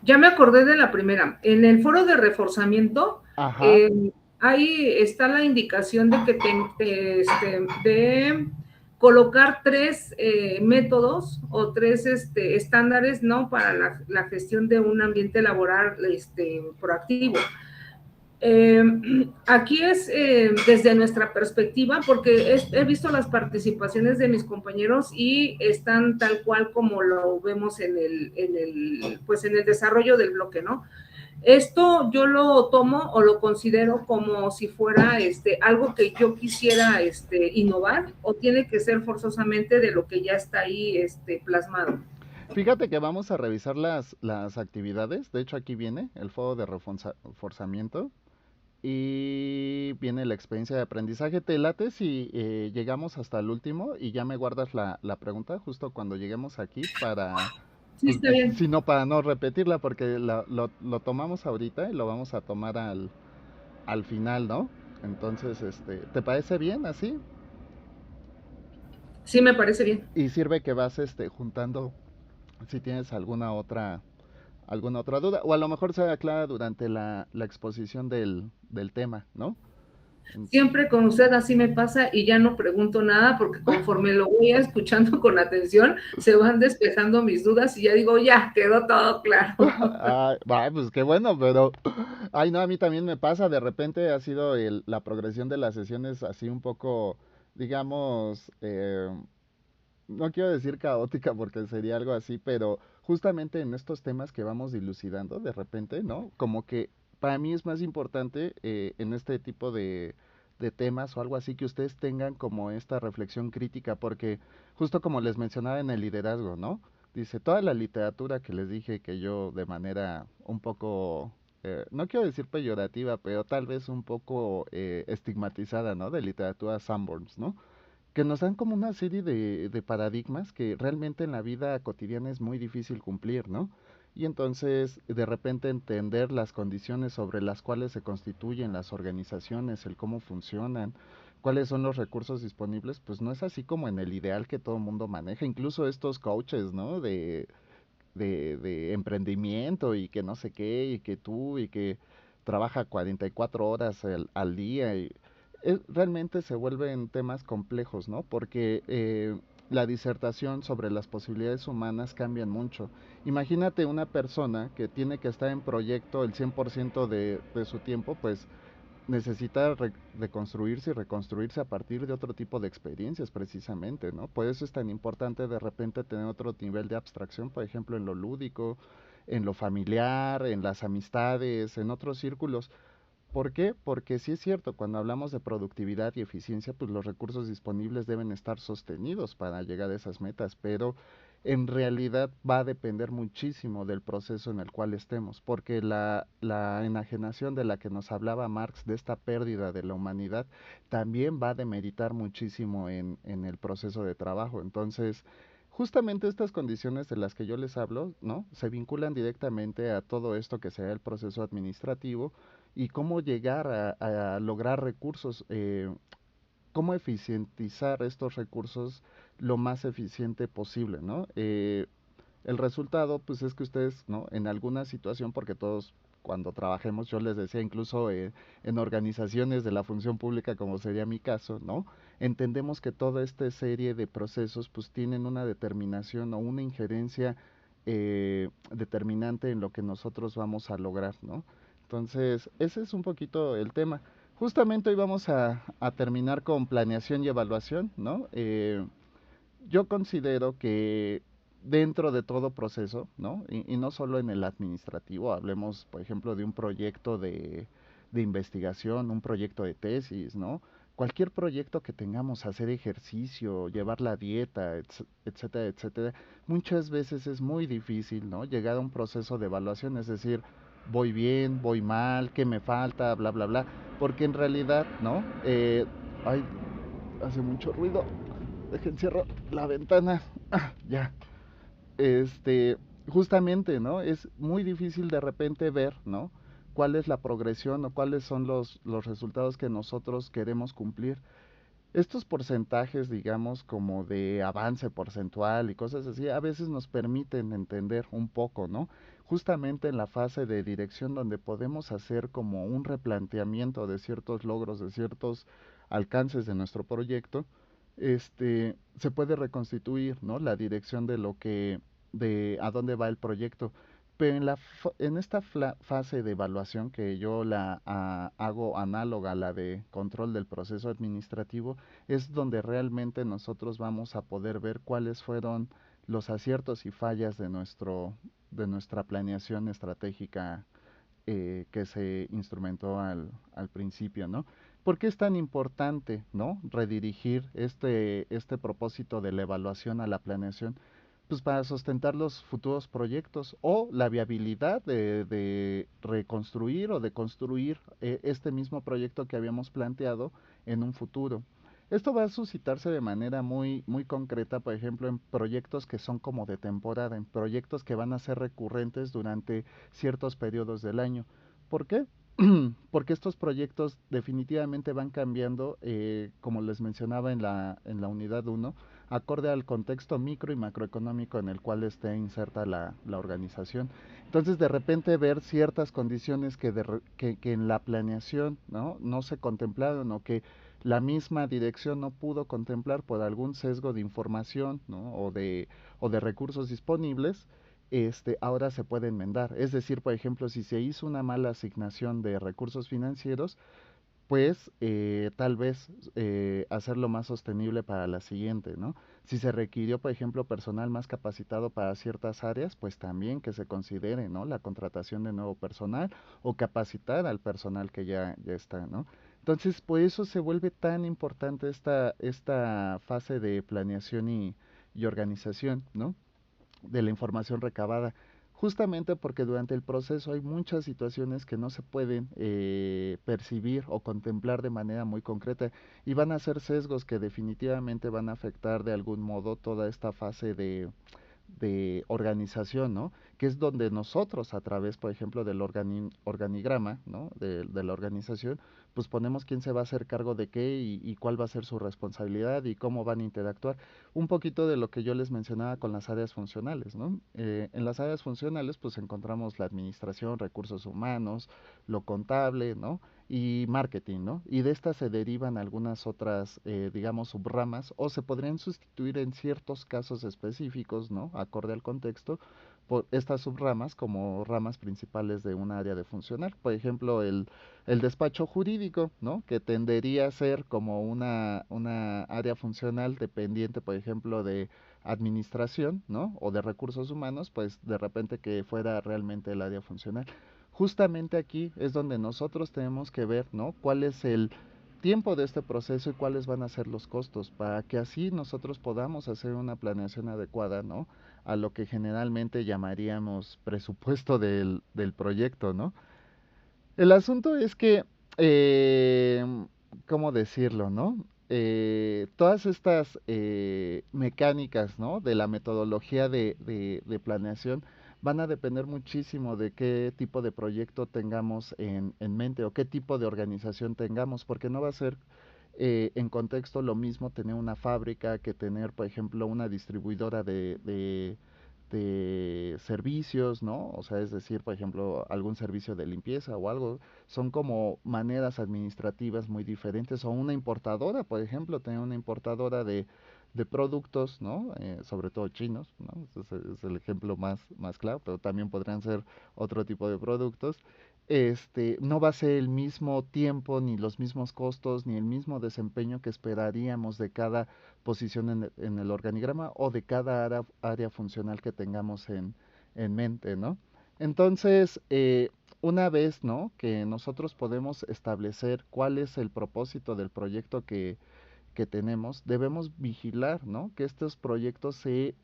Ya me acordé de la primera. En el foro de reforzamiento, Ajá. eh, ahí está la indicación de que de colocar tres métodos o tres estándares, ¿no? Para la gestión de un ambiente laboral proactivo. Eh, Aquí es desde nuestra perspectiva, porque he visto las participaciones de mis compañeros y están tal cual como lo vemos pues en el desarrollo del bloque, ¿no? Esto yo lo tomo o lo considero como si fuera algo que yo quisiera innovar, o tiene que ser forzosamente de lo que ya está ahí plasmado. Fíjate que vamos a revisar las actividades. De hecho, aquí viene el foro de reforzamiento y viene la experiencia de aprendizaje. Te late si llegamos hasta el último y ya me guardas la pregunta justo cuando lleguemos aquí para, Sí, pues, está bien. sino para no repetirla, porque lo tomamos ahorita y lo vamos a tomar al final, ¿no? Entonces, ¿te parece bien así? Sí, me parece bien. Y sirve que vas juntando si tienes alguna otra duda, o a lo mejor se aclara durante la exposición del tema, ¿no? En- Siempre con usted así me pasa y ya no pregunto nada porque conforme lo voy escuchando con atención, se van despejando mis dudas y ya digo, ya, quedó todo claro. Ay, pues qué bueno, pero ay no, a mí también me pasa, de repente ha sido la progresión de las sesiones así un poco, digamos, no quiero decir caótica porque sería algo así, pero justamente en estos temas que vamos dilucidando de repente, ¿no? Como que para mí es más importante en este tipo de temas o algo así que ustedes tengan como esta reflexión crítica, porque justo como les mencionaba en el liderazgo, ¿no? Dice, toda la literatura que les dije que yo de manera un poco, no quiero decir peyorativa, pero tal vez un poco estigmatizada, ¿no? De literatura Sanborns, ¿no? Que nos dan como una serie de paradigmas que realmente en la vida cotidiana es muy difícil cumplir, ¿no? Y entonces de repente entender las condiciones sobre las cuales se constituyen las organizaciones, el cómo funcionan, cuáles son los recursos disponibles, pues no es así como en el ideal que todo el mundo maneja, incluso estos coaches, ¿no? De emprendimiento y que no sé qué, y que tú, y que trabaja 44 horas al día. Realmente se vuelven temas complejos, ¿no? Porque la disertación sobre las posibilidades humanas cambian mucho. Imagínate una persona que tiene que estar en proyecto el 100% de su tiempo, pues necesita reconstruirse y reconstruirse a partir de otro tipo de experiencias precisamente, ¿no? Por eso es tan importante de repente tener otro nivel de abstracción, por ejemplo, en lo lúdico, en lo familiar, en las amistades, en otros círculos. ¿Por qué? Porque sí es cierto, cuando hablamos de productividad y eficiencia, pues los recursos disponibles deben estar sostenidos para llegar a esas metas, pero en realidad va a depender muchísimo del proceso en el cual estemos, porque la enajenación de la que nos hablaba Marx, de esta pérdida de la humanidad, también va a demeritar muchísimo en el proceso de trabajo. Entonces, justamente estas condiciones de las que yo les hablo, ¿no? Se vinculan directamente a todo esto que será el proceso administrativo y cómo llegar a lograr recursos, cómo eficientizar estos recursos lo más eficiente posible, ¿no? El resultado, pues es que ustedes, ¿no? En alguna situación, porque todos cuando trabajemos, yo les decía, incluso en organizaciones de la función pública, como sería mi caso, ¿no? Entendemos que toda esta serie de procesos, pues tienen una determinación o una injerencia determinante en lo que nosotros vamos a lograr, ¿no? Entonces, ese es un poquito el tema. Justamente hoy vamos a terminar con planeación y evaluación, ¿no? Yo considero que dentro de todo proceso, ¿no? Y no solo en el administrativo, hablemos, por ejemplo, de un proyecto de investigación, un proyecto de tesis, ¿no? Cualquier proyecto que tengamos, hacer ejercicio, llevar la dieta, etcétera, etcétera, muchas veces es muy difícil, ¿no? Llegar a un proceso de evaluación, es decir, voy bien, voy mal, qué me falta, bla, bla, bla, porque en realidad, ¿no? Ay, hace mucho ruido. Dejen cierro la ventana. Ah, ya. Este, justamente, ¿no? Es muy difícil de repente ver, ¿no? Cuál es la progresión o cuáles son los resultados que nosotros queremos cumplir. Estos porcentajes, digamos, como de avance porcentual y cosas así, a veces nos permiten entender un poco, ¿no? Justamente en la fase de dirección donde podemos hacer como un replanteamiento de ciertos logros, de ciertos alcances de nuestro proyecto, se puede reconstituir, ¿no? La dirección de lo que, de a dónde va el proyecto. Pero en esta fase de evaluación que yo hago análoga a la de control del proceso administrativo, es donde realmente nosotros vamos a poder ver cuáles fueron los aciertos y fallas de nuestra planeación estratégica que se instrumentó al principio, ¿no? ¿Por qué es tan importante, ¿no? Redirigir este propósito de la evaluación a la planeación? Pues para sustentar los futuros proyectos o la viabilidad de reconstruir o de construir este mismo proyecto que habíamos planteado en un futuro. Esto va a suscitarse de manera muy concreta, por ejemplo, en proyectos que son como de temporada, en proyectos que van a ser recurrentes durante ciertos periodos del año. ¿Por qué? Porque estos proyectos definitivamente van cambiando, como les mencionaba en la unidad uno, acorde al contexto micro y macroeconómico en el cual esté inserta la organización. Entonces, de repente ver ciertas condiciones que en la planeación, ¿no? Se contemplaron o que la misma dirección no pudo contemplar por algún sesgo de información, ¿no? O de recursos disponibles, ahora se puede enmendar. Es decir, por ejemplo, si se hizo una mala asignación de recursos financieros, pues tal vez hacerlo más sostenible para la siguiente, ¿no? Si se requirió, por ejemplo, personal más capacitado para ciertas áreas, pues también que se considere, ¿no? La contratación de nuevo personal o capacitar al personal que ya está, ¿no? Entonces, por eso se vuelve tan importante esta fase de planeación y organización, ¿no? De la información recabada, justamente porque durante el proceso hay muchas situaciones que no se pueden percibir o contemplar de manera muy concreta y van a ser sesgos que definitivamente van a afectar de algún modo toda esta fase de organización, ¿no? Que es donde nosotros a través, por ejemplo, del organigrama, ¿no? De la organización, pues ponemos quién se va a hacer cargo de qué y cuál va a ser su responsabilidad y cómo van a interactuar. Un poquito de lo que yo les mencionaba con las áreas funcionales, ¿no? En las áreas funcionales, pues encontramos la administración, recursos humanos, lo contable, ¿no? Y marketing, ¿no? Y de estas se derivan algunas otras, digamos, subramas o se podrían sustituir en ciertos casos específicos, ¿no? Acorde al contexto, por estas subramas como ramas principales de un área de funcional. Por ejemplo, el despacho jurídico, ¿no? Que tendería a ser como una área funcional dependiente, por ejemplo, de administración, ¿no? O de recursos humanos, pues de repente que fuera realmente el área funcional. Justamente aquí es donde nosotros tenemos que ver, ¿no? Cuál es el tiempo de este proceso y cuáles van a ser los costos para que así nosotros podamos hacer una planeación adecuada, ¿no? A lo que generalmente llamaríamos presupuesto del proyecto, ¿no? El asunto es que, eh, ¿cómo decirlo, no? Todas estas mecánicas, ¿no? De la metodología de planeación van a depender muchísimo de qué tipo de proyecto tengamos en mente o qué tipo de organización tengamos, porque no va a ser en contexto lo mismo tener una fábrica que tener, por ejemplo, una distribuidora de servicios, ¿no? O sea, es decir, por ejemplo, algún servicio de limpieza o algo, son como maneras administrativas muy diferentes. O una importadora, por ejemplo, tener una importadora de productos, ¿no? Sobre todo chinos, ¿no? Ese es el ejemplo más claro, pero también podrían ser otro tipo de productos. No va a ser el mismo tiempo, ni los mismos costos, ni el mismo desempeño que esperaríamos de cada posición en el organigrama o de cada área funcional que tengamos en mente, ¿no? Entonces, una vez, ¿no? Que nosotros podemos establecer cuál es el propósito del proyecto que tenemos, debemos vigilar, ¿no? Que estos proyectos se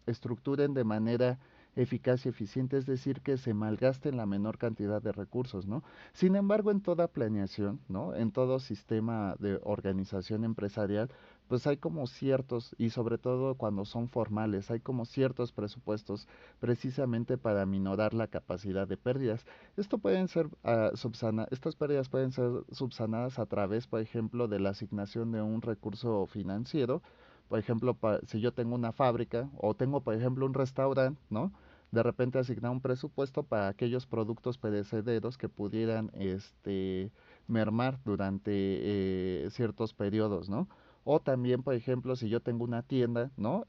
estructuren de manera eficaz y eficiente, es decir, que se malgasten la menor cantidad de recursos, ¿no? Sin embargo, en toda planeación, ¿no? En todo sistema de organización empresarial, pues hay como ciertos, y sobre todo cuando son formales, hay como ciertos presupuestos precisamente para minorar la capacidad de pérdidas. Esto pueden ser estas pérdidas pueden ser subsanadas a través, por ejemplo, de la asignación de un recurso financiero. Por ejemplo, si yo tengo una fábrica o tengo, por ejemplo, un restaurante, ¿no? De repente asignar un presupuesto para aquellos productos perecederos que pudieran, mermar durante ciertos periodos, ¿no? O también, por ejemplo, si yo tengo una tienda, ¿no?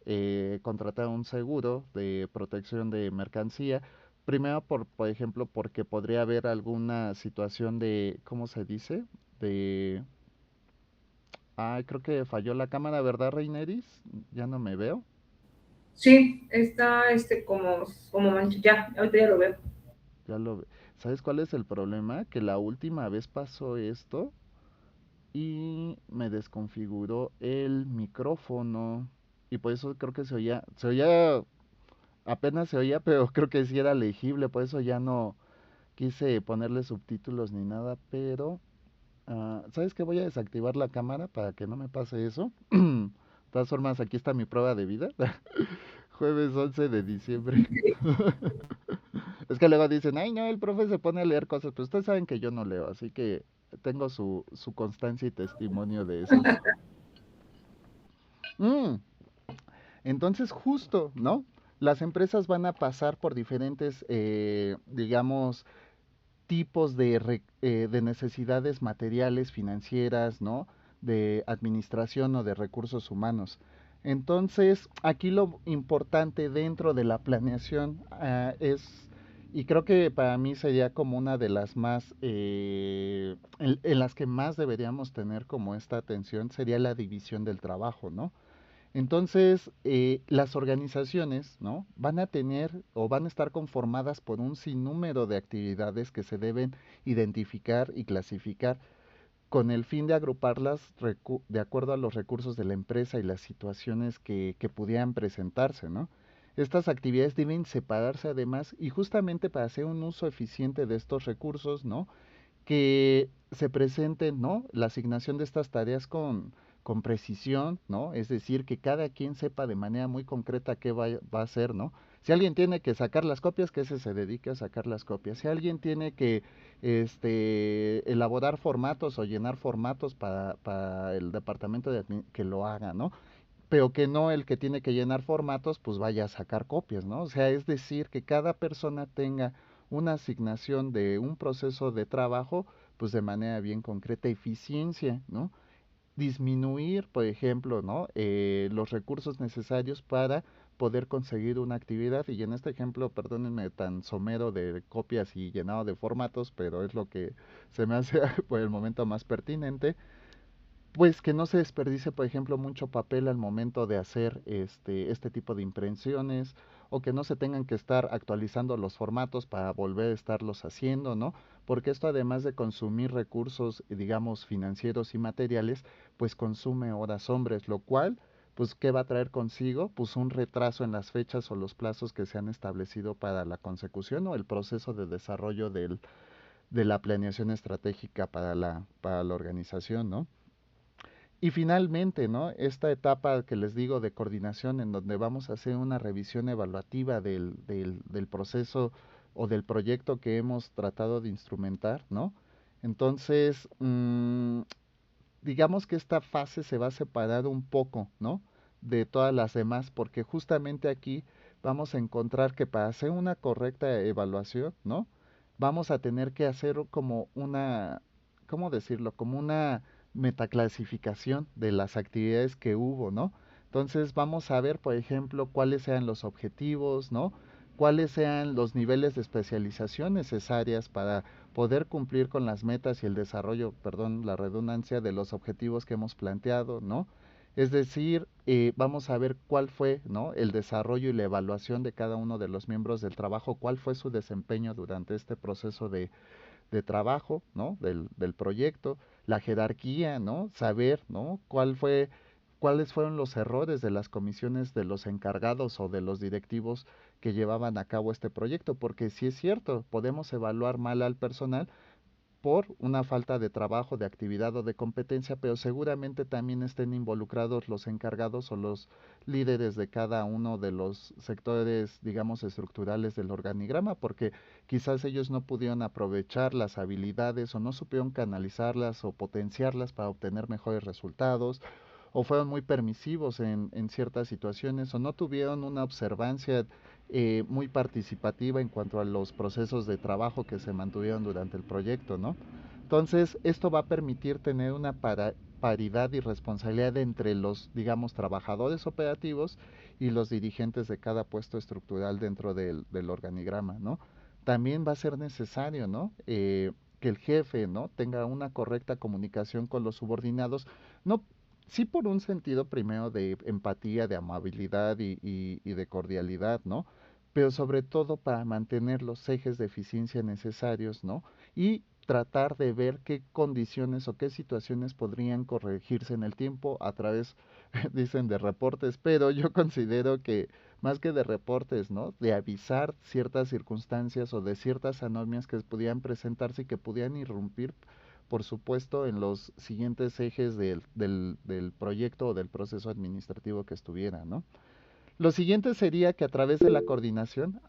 Contratar un seguro de protección de mercancía. Primero, por ejemplo, porque podría haber alguna situación de, ¿cómo se dice? De... Ay, creo que falló la cámara, ¿verdad, Reineris? Ya no me veo. Sí, está como mancha, ya, ahorita ya lo veo. Ya lo ve. ¿Sabes cuál es el problema? Que la última vez pasó esto y me desconfiguró el micrófono. Y por eso creo que apenas se oía, pero creo que sí era legible, por eso ya no quise ponerle subtítulos ni nada, pero ¿sabes qué? Voy a desactivar la cámara para que no me pase eso. De todas formas, aquí está mi prueba de vida. Jueves 11 de diciembre. Es que luego dicen, ay no, el profe se pone a leer cosas, pero ustedes saben que yo no leo, así que tengo su constancia y testimonio de eso. Mm, Entonces, justo, ¿no? Las empresas van a pasar por diferentes, digamos, tipos de necesidades materiales, financieras, ¿no? De administración o de recursos humanos. Entonces, aquí lo importante dentro de la planeación es, y creo que para mí sería como una de las más, en las que más deberíamos tener como esta atención, sería la división del trabajo, ¿no? Entonces, las organizaciones, ¿no? Van a tener o van a estar conformadas por un sinnúmero de actividades que se deben identificar y clasificar con el fin de agruparlas de acuerdo a los recursos de la empresa y las situaciones que pudieran presentarse, ¿no? Estas actividades deben separarse además y justamente para hacer un uso eficiente de estos recursos, ¿no? Que se presenten, ¿no? La asignación de estas tareas con precisión, ¿no? Es decir, que cada quien sepa de manera muy concreta qué va a hacer, ¿no? Si alguien tiene que sacar las copias, que ese se dedique a sacar las copias. Si alguien tiene que elaborar formatos o llenar formatos para el departamento que lo haga, ¿no? Pero que no el que tiene que llenar formatos, pues vaya a sacar copias, ¿no? O sea, es decir, que cada persona tenga una asignación de un proceso de trabajo, pues de manera bien concreta, eficiencia, ¿no? Disminuir, por ejemplo, ¿no? Los recursos necesarios para poder conseguir una actividad. Y en este ejemplo, perdónenme tan somero de copias y llenado de formatos, pero es lo que se me hace por el momento más pertinente, pues que no se desperdice, por ejemplo, mucho papel al momento de hacer este tipo de impresiones, o que no se tengan que estar actualizando los formatos para volver a estarlos haciendo, ¿no? Porque esto, además de consumir recursos, digamos, financieros y materiales, pues consume horas hombres, lo cual, pues, ¿qué va a traer consigo? Pues un retraso en las fechas o los plazos que se han establecido para la consecución o el proceso de desarrollo de la planeación estratégica para la organización, ¿no? Y finalmente, ¿no? Esta etapa que les digo de coordinación en donde vamos a hacer una revisión evaluativa del proceso o del proyecto que hemos tratado de instrumentar, ¿no? Entonces, digamos que esta fase se va a separar un poco, ¿no? De todas las demás, porque justamente aquí vamos a encontrar que para hacer una correcta evaluación, ¿no? Vamos a tener que hacer como una, ¿cómo decirlo? Como una metaclasificación de las actividades que hubo, ¿no? Entonces vamos a ver, por ejemplo, cuáles sean los objetivos, ¿no? Cuáles sean los niveles de especialización necesarias para poder cumplir con las metas y el desarrollo, perdón, la redundancia de los objetivos que hemos planteado, ¿no? Es decir, vamos a ver cuál fue, ¿no? El desarrollo y la evaluación de cada uno de los miembros del trabajo, cuál fue su desempeño durante este proceso de trabajo, ¿no? Del proyecto, la jerarquía, ¿no? Saber, ¿no? Cuáles fueron los errores de las comisiones de los encargados o de los directivos que llevaban a cabo este proyecto, porque si es cierto, podemos evaluar mal al personal, por una falta de trabajo, de actividad o de competencia, pero seguramente también estén involucrados los encargados o los líderes de cada uno de los sectores, digamos, estructurales del organigrama, porque quizás ellos no pudieron aprovechar las habilidades o no supieron canalizarlas o potenciarlas para obtener mejores resultados, o fueron muy permisivos en ciertas situaciones, o no tuvieron una observancia muy participativa en cuanto a los procesos de trabajo que se mantuvieron durante el proyecto, ¿no? Entonces, esto va a permitir tener una paridad y responsabilidad entre los, digamos, trabajadores operativos y los dirigentes de cada puesto estructural dentro del organigrama, ¿no? También va a ser necesario, ¿no? Que el jefe, ¿no? Tenga una correcta comunicación con los subordinados, no, sí por un sentido primero de empatía, de amabilidad y de cordialidad, ¿no? Pero sobre todo para mantener los ejes de eficiencia necesarios, ¿no? Y tratar de ver qué condiciones o qué situaciones podrían corregirse en el tiempo a través, dicen, de reportes, pero yo considero que más que de reportes, ¿no? De avisar ciertas circunstancias o de ciertas anomias que pudieran presentarse y que pudieran irrumpir, por supuesto, en los siguientes ejes del proyecto o del proceso administrativo que estuviera, ¿no? Lo siguiente sería que a través de la coordinación,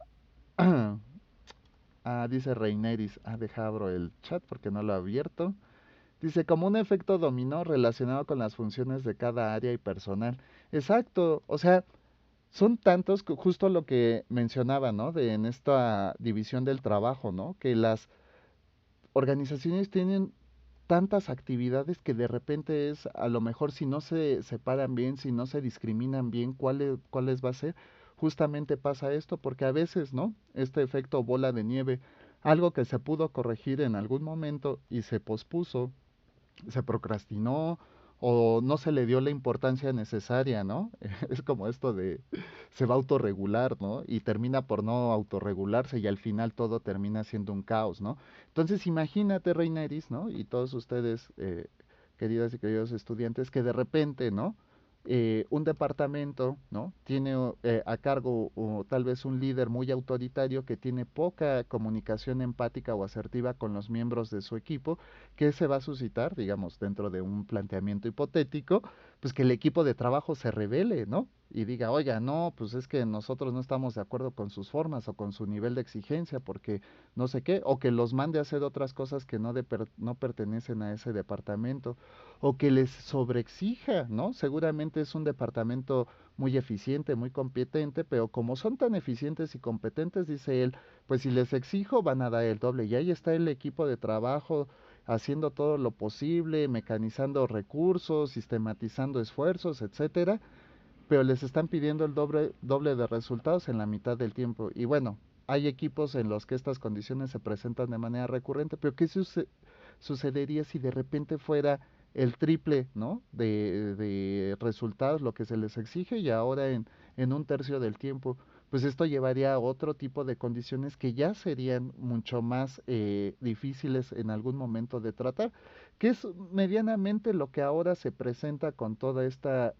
dice Reineris, deja abro el chat porque no lo he abierto. Dice, como un efecto dominó relacionado con las funciones de cada área y personal. Exacto, o sea, son tantos que justo lo que mencionaba, ¿no? De en esta división del trabajo, ¿no? Que las organizaciones tienen tantas actividades que de repente es, a lo mejor si no se separan bien, si no se discriminan bien cuáles va a ser, justamente pasa esto, porque a veces, ¿no? Este efecto bola de nieve, algo que se pudo corregir en algún momento y se pospuso, se procrastinó o no se le dio la importancia necesaria, ¿no? Es como esto de se va a autorregular, ¿no? Y termina por no autorregularse y al final todo termina siendo un caos, ¿no? Entonces imagínate, Reina Iris, ¿no? Y todos ustedes, queridas y queridos estudiantes, que de repente, ¿no? Un departamento, ¿no? Tiene a cargo o tal vez un líder muy autoritario que tiene poca comunicación empática o asertiva con los miembros de su equipo, que se va a suscitar, digamos, dentro de un planteamiento hipotético, pues que el equipo de trabajo se revele, ¿no? Y diga, oiga, no, pues es que nosotros no estamos de acuerdo con sus formas o con su nivel de exigencia, porque no sé qué, o que los mande a hacer otras cosas que no pertenecen a ese departamento, o que les sobreexija, ¿no? Seguramente es un departamento muy eficiente, muy competente, pero como son tan eficientes y competentes, dice él, pues si les exijo van a dar el doble. Y ahí está el equipo de trabajo haciendo todo lo posible, mecanizando recursos, sistematizando esfuerzos, etcétera, pero les están pidiendo el doble de resultados en la mitad del tiempo. Y bueno, hay equipos en los que estas condiciones se presentan de manera recurrente, pero ¿qué sucedería si de repente fuera el triple, ¿no? De resultados, lo que se les exige, y ahora en un tercio del tiempo? Pues esto llevaría a otro tipo de condiciones que ya serían mucho más difíciles en algún momento de tratar, que es medianamente lo que ahora se presenta con toda esta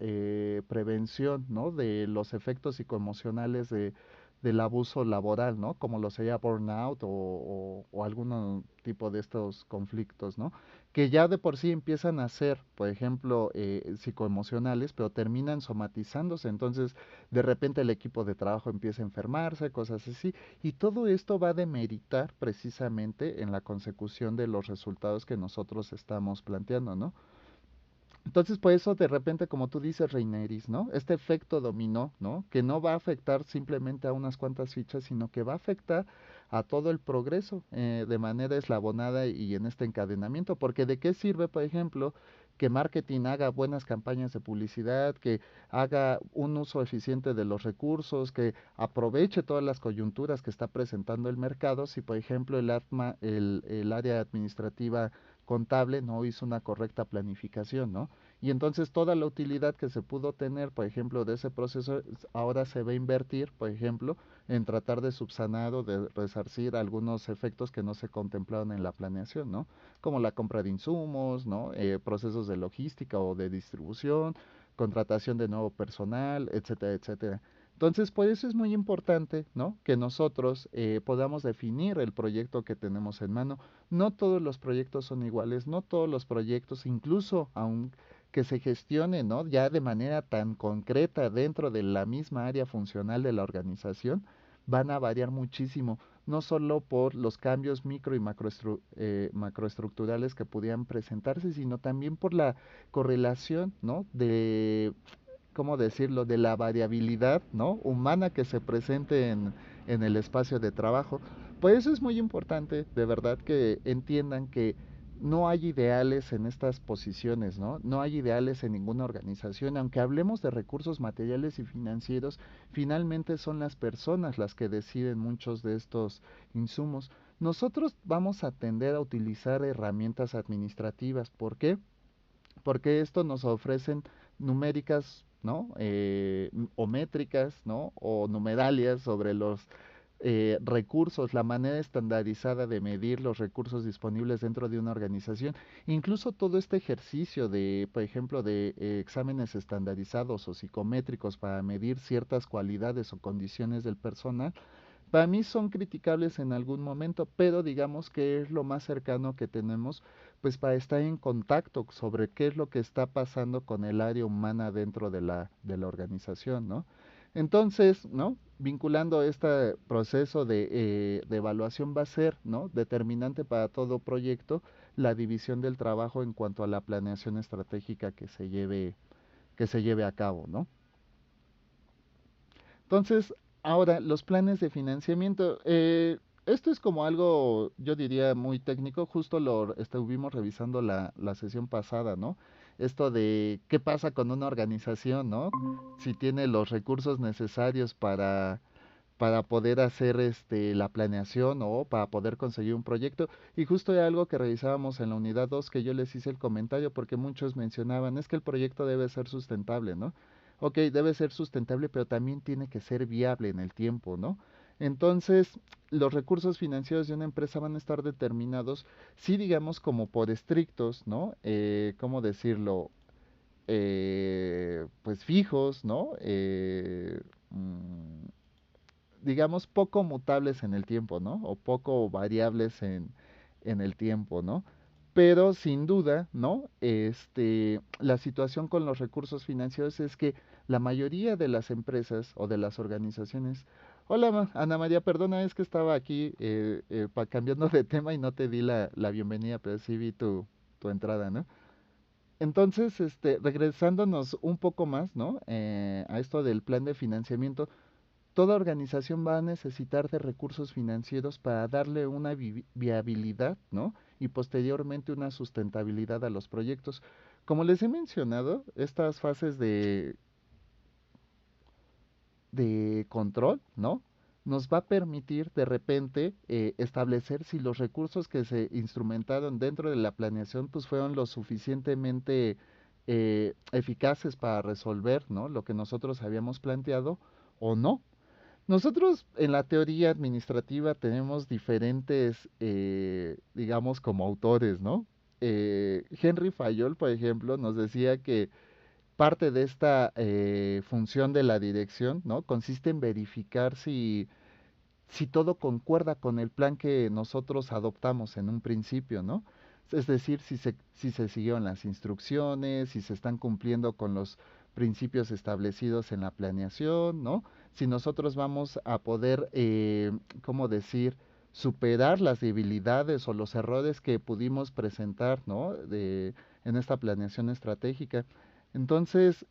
prevención, ¿no? De los efectos psicoemocionales del abuso laboral, ¿no? Como lo sería burnout o algún tipo de estos conflictos, ¿no? Que ya de por sí empiezan a ser, por ejemplo, psicoemocionales, pero terminan somatizándose. Entonces, de repente el equipo de trabajo empieza a enfermarse, cosas así, y todo esto va a demeritar precisamente en la consecución de los resultados que nosotros estamos planteando, ¿no? Entonces, por eso, de repente, como tú dices, Reineris, ¿no? Este efecto dominó, ¿no? Que no va a afectar simplemente a unas cuantas fichas, sino que va a afectar a todo el progreso de manera eslabonada y en este encadenamiento. Porque ¿de qué sirve, por ejemplo, que marketing haga buenas campañas de publicidad, que haga un uso eficiente de los recursos, que aproveche todas las coyunturas que está presentando el mercado, si, por ejemplo, el área administrativa contable no hizo una correcta planificación, ¿no? Y entonces toda la utilidad que se pudo tener, por ejemplo, de ese proceso, ahora se va a invertir, por ejemplo, en tratar de subsanar o de resarcir algunos efectos que no se contemplaron en la planeación, ¿no? Como la compra de insumos, ¿no? Procesos de logística o de distribución, contratación de nuevo personal, etcétera, etcétera. Entonces, por eso es muy importante, ¿no? Que nosotros podamos definir el proyecto que tenemos en mano. No todos los proyectos son iguales, no todos los proyectos, incluso aunque se gestione, ¿no? Ya de manera tan concreta dentro de la misma área funcional de la organización, van a variar muchísimo, no solo por los cambios micro y macroestructurales que pudieran presentarse, sino también por la correlación, ¿no? De, ¿cómo decirlo?, de la variabilidad, ¿no?, humana que se presente en el espacio de trabajo. Por eso es muy importante, de verdad, que entiendan que no hay ideales en estas posiciones, ¿no? No hay ideales en ninguna organización. Aunque hablemos de recursos materiales y financieros, finalmente son las personas las que deciden muchos de estos insumos. Nosotros vamos a tender a utilizar herramientas administrativas. ¿Por qué? Porque esto nos ofrecen numéricas, ¿no? O métricas, ¿no? O numeralias sobre los recursos, la manera estandarizada de medir los recursos disponibles dentro de una organización. Incluso todo este ejercicio de, por ejemplo, de exámenes estandarizados o psicométricos para medir ciertas cualidades o condiciones del personal, para mí son criticables en algún momento, pero digamos que es lo más cercano que tenemos, pues para estar en contacto sobre qué es lo que está pasando con el área humana dentro de la organización, ¿no? Entonces, ¿no? Vinculando este proceso de evaluación va a ser, ¿no?, determinante para todo proyecto la división del trabajo en cuanto a la planeación estratégica que se lleve a cabo, ¿no? Entonces, ahora, los planes de financiamiento. Esto es como algo, yo diría, muy técnico. Justo lo estuvimos revisando la sesión pasada, ¿no? Esto de qué pasa con una organización, ¿no? Si tiene los recursos necesarios para poder hacer la planeación o para poder conseguir un proyecto. Y justo era algo que revisábamos en la unidad 2 que yo les hice el comentario porque muchos mencionaban, es que el proyecto debe ser sustentable, ¿no? Ok, debe ser sustentable, pero también tiene que ser viable en el tiempo, ¿no? Entonces, los recursos financieros de una empresa van a estar determinados, sí, digamos, como por estrictos, ¿no? ¿Cómo decirlo? Pues fijos, ¿no? Digamos, poco mutables en el tiempo, ¿no? O poco variables en el tiempo, ¿no? Pero sin duda, ¿no? La situación con los recursos financieros es que la mayoría de las empresas o de las organizaciones... Hola, Ana María, perdona, es que estaba aquí cambiando de tema y no te di la bienvenida, pero sí vi tu entrada, ¿no? Entonces, regresándonos un poco más, ¿no? A esto del plan de financiamiento, toda organización va a necesitar de recursos financieros para darle una viabilidad, ¿no? Y posteriormente una sustentabilidad a los proyectos. Como les he mencionado, estas fases de control, ¿no? Nos va a permitir de repente establecer si los recursos que se instrumentaron dentro de la planeación pues fueron lo suficientemente eficaces para resolver, ¿no?, lo que nosotros habíamos planteado o no. Nosotros en la teoría administrativa tenemos diferentes, digamos, como autores, ¿no? Henry Fayol, por ejemplo, nos decía que parte de esta función de la dirección, ¿no?, consiste en verificar si todo concuerda con el plan que nosotros adoptamos en un principio, ¿no? Es decir, si se siguieron las instrucciones, si se están cumpliendo con los principios establecidos en la planeación, ¿no? Si nosotros vamos a poder, ¿cómo decir?, superar las debilidades o los errores que pudimos presentar, ¿no?, en esta planeación estratégica. Entonces,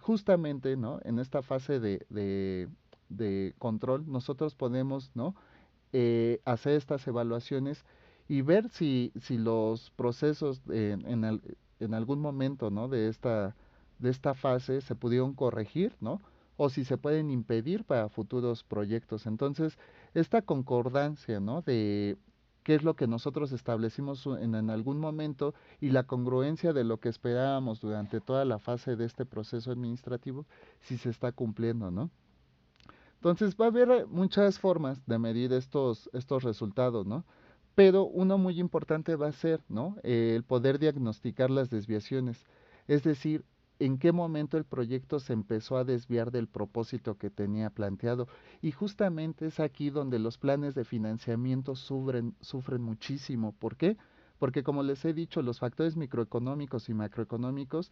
justamente, ¿no?, en esta fase de control, nosotros podemos, ¿no?, hacer estas evaluaciones y ver si los procesos en algún momento, ¿no?, de esta fase se pudieron corregir, ¿no? O si se pueden impedir para futuros proyectos. Entonces, esta concordancia, ¿no?, de qué es lo que nosotros establecimos en algún momento y la congruencia de lo que esperábamos durante toda la fase de este proceso administrativo, si se está cumpliendo, ¿no? Entonces va a haber muchas formas de medir estos resultados, ¿no? Pero uno muy importante va a ser, ¿no?, el poder diagnosticar las desviaciones. Es decir, en qué momento el proyecto se empezó a desviar del propósito que tenía planteado. Y justamente es aquí donde los planes de financiamiento sufren muchísimo. ¿Por qué? Porque como les he dicho, los factores microeconómicos y macroeconómicos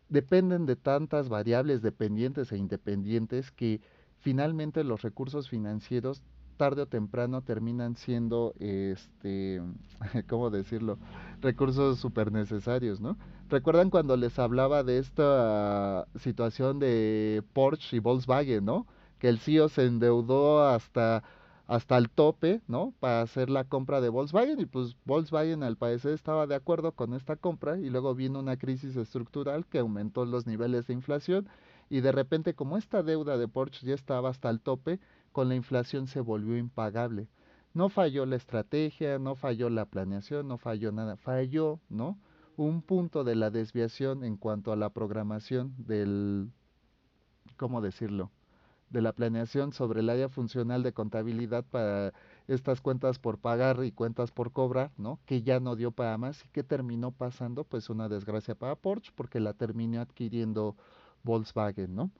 dependen de tantas variables dependientes e independientes que finalmente los recursos financieros tarde o temprano terminan siendo, ¿cómo decirlo? Recursos súper necesarios, ¿no? ¿Recuerdan cuando les hablaba de esta situación de Porsche y Volkswagen, ¿no? Que el CEO se endeudó hasta el tope, ¿no? Para hacer la compra de Volkswagen y pues Volkswagen al parecer estaba de acuerdo con esta compra y luego vino una crisis estructural que aumentó los niveles de inflación y de repente como esta deuda de Porsche ya estaba hasta el tope, con la inflación se volvió impagable. No falló la estrategia, no falló la planeación, no falló nada, falló, ¿no? Un punto de la desviación en cuanto a la programación ¿cómo decirlo? De la planeación sobre el área funcional de contabilidad para estas cuentas por pagar y cuentas por cobrar, ¿no? Que ya no dio para más y que terminó pasando pues una desgracia para Porsche porque la terminó adquiriendo Volkswagen, ¿no?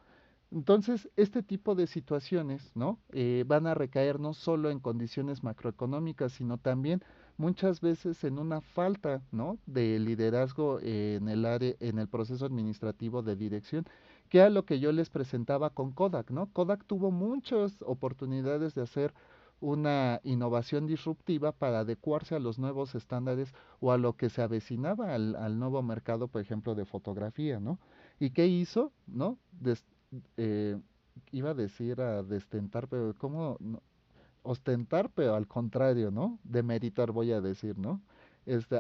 Entonces, este tipo de situaciones, ¿no? Van a recaer no solo en condiciones macroeconómicas, sino también muchas veces en una falta, ¿no? De liderazgo en el área, en el proceso administrativo de dirección, que era lo que yo les presentaba con Kodak, ¿no? Kodak tuvo muchas oportunidades de hacer una innovación disruptiva para adecuarse a los nuevos estándares o a lo que se avecinaba al nuevo mercado, por ejemplo, de fotografía, ¿no? ¿Y qué hizo? ¿No? eh, Iba a decir a destentar, pero ¿cómo? No, ostentar, pero al contrario, ¿no? Demeritar, voy a decir, ¿no?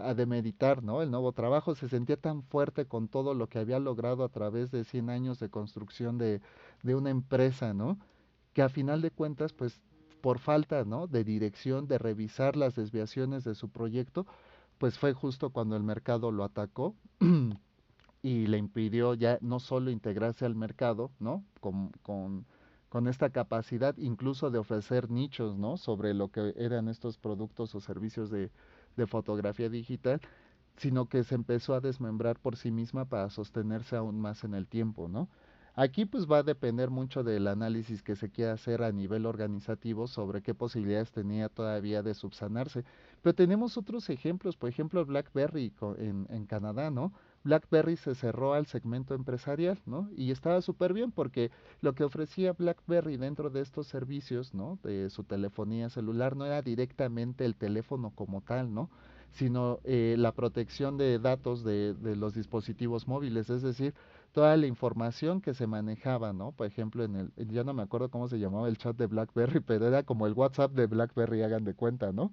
A demeritar, ¿no? El nuevo trabajo se sentía tan fuerte con todo lo que había logrado a través de 100 años de construcción de una empresa, ¿no? Que a final de cuentas, pues, por falta, ¿no? De dirección, de revisar las desviaciones de su proyecto, pues fue justo cuando el mercado lo atacó y le impidió ya no solo integrarse al mercado, ¿no? Con esta capacidad incluso de ofrecer nichos, ¿no? Sobre lo que eran estos productos o servicios de fotografía digital, sino que se empezó a desmembrar por sí misma para sostenerse aún más en el tiempo, ¿no? Aquí pues va a depender mucho del análisis que se quiera hacer a nivel organizativo sobre qué posibilidades tenía todavía de subsanarse. Pero tenemos otros ejemplos, por ejemplo BlackBerry en Canadá, ¿no? BlackBerry se cerró al segmento empresarial, ¿no? Y estaba súper bien porque lo que ofrecía BlackBerry dentro de estos servicios, ¿no? De su telefonía celular no era directamente el teléfono como tal, ¿no? Sino la protección de datos de los dispositivos móviles, es decir, toda la información que se manejaba, ¿no? Por ejemplo, ya no me acuerdo cómo se llamaba el chat de BlackBerry, pero era como el WhatsApp de BlackBerry, hagan de cuenta, ¿no?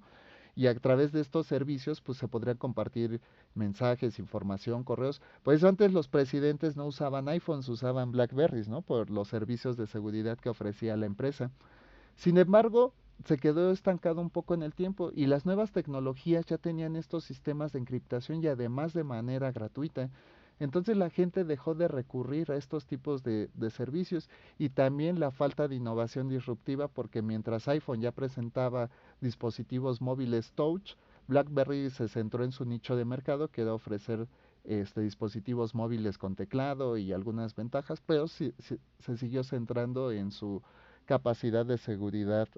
Y a través de estos servicios pues se podrían compartir mensajes, información, correos. Por eso antes los presidentes no usaban iPhones, usaban Blackberries, ¿no? Por los servicios de seguridad que ofrecía la empresa. Sin embargo, se quedó estancado un poco en el tiempo y las nuevas tecnologías ya tenían estos sistemas de encriptación y además de manera gratuita. Entonces la gente dejó de recurrir a estos tipos de servicios y también la falta de innovación disruptiva porque mientras iPhone ya presentaba dispositivos móviles touch, BlackBerry se centró en su nicho de mercado que era ofrecer dispositivos móviles con teclado y algunas ventajas, pero se siguió centrando en su capacidad de seguridad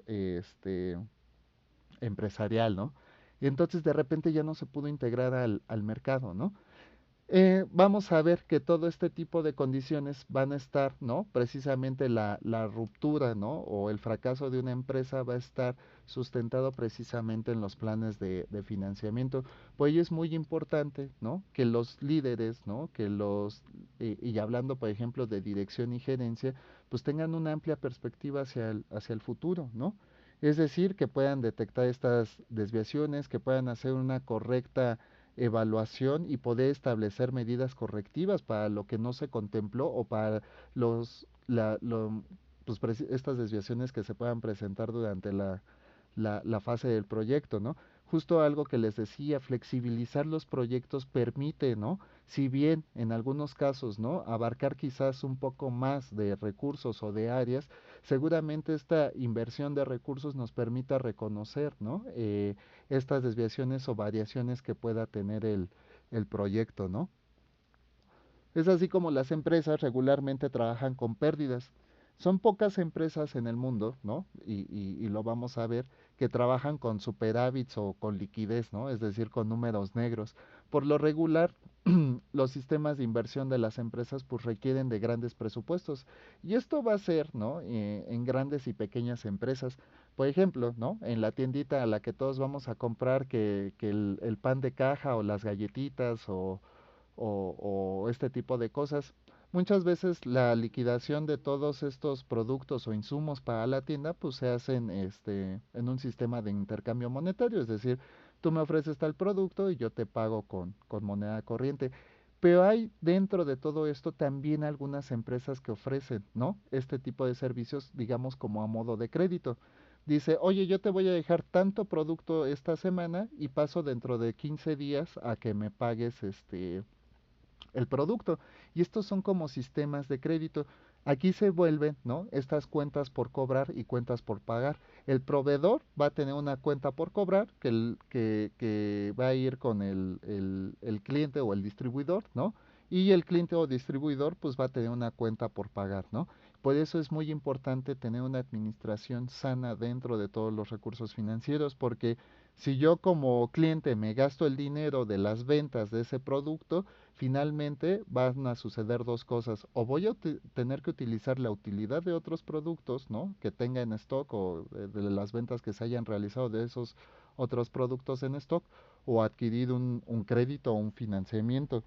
empresarial, ¿no? Y entonces de repente ya no se pudo integrar al mercado, ¿no? Vamos a ver que todo este tipo de condiciones van a estar, ¿no? Precisamente la ruptura, ¿no? O el fracaso de una empresa va a estar sustentado precisamente en los planes de financiamiento. Por ello es muy importante, ¿no? Que los líderes, ¿no? Y hablando, por ejemplo, de dirección y gerencia, pues tengan una amplia perspectiva hacia el futuro, ¿no? Es decir, que puedan detectar estas desviaciones, que puedan hacer una correcta evaluación y poder establecer medidas correctivas para lo que no se contempló o para los la, lo- pues, estas desviaciones que se puedan presentar durante la fase del proyecto, ¿no? Justo algo que les decía, flexibilizar los proyectos permite, ¿no? Si bien en algunos casos, ¿no? Abarcar quizás un poco más de recursos o de áreas, seguramente esta inversión de recursos nos permita reconocer, ¿no? Estas desviaciones o variaciones que pueda tener el proyecto, ¿no? Es así como las empresas regularmente trabajan con pérdidas. Son pocas empresas en el mundo, ¿no? Y lo vamos a ver, que trabajan con superávits o con liquidez, ¿no? Es decir, con números negros. Por lo regular, los sistemas de inversión de las empresas pues requieren de grandes presupuestos. Y esto va a ser, ¿no? En grandes y pequeñas empresas. Por ejemplo, ¿no? En la tiendita a la que todos vamos a comprar que el pan de caja o las galletitas o este tipo de cosas. Muchas veces la liquidación de todos estos productos o insumos para la tienda pues se hacen en un sistema de intercambio monetario, es decir, tú me ofreces tal producto y yo te pago con moneda corriente. Pero hay dentro de todo esto también algunas empresas que ofrecen, ¿no? Este tipo de servicios, digamos, como a modo de crédito. Dice, oye, yo te voy a dejar tanto producto esta semana y paso dentro de 15 días a que me pagues el producto. Y estos son como sistemas de crédito. Aquí se vuelven, ¿no? Estas cuentas por cobrar y cuentas por pagar. El proveedor va a tener una cuenta por cobrar que va a ir con el cliente o el distribuidor, ¿no? Y el cliente o distribuidor pues va a tener una cuenta por pagar, ¿no? Por eso es muy importante tener una administración sana dentro de todos los recursos financieros, porque si yo como cliente me gasto el dinero de las ventas de ese producto, finalmente van a suceder dos cosas. O voy a tener que utilizar la utilidad de otros productos, ¿no? Que tenga en stock o de las ventas que se hayan realizado de esos otros productos en stock, o adquirir un crédito o un financiamiento.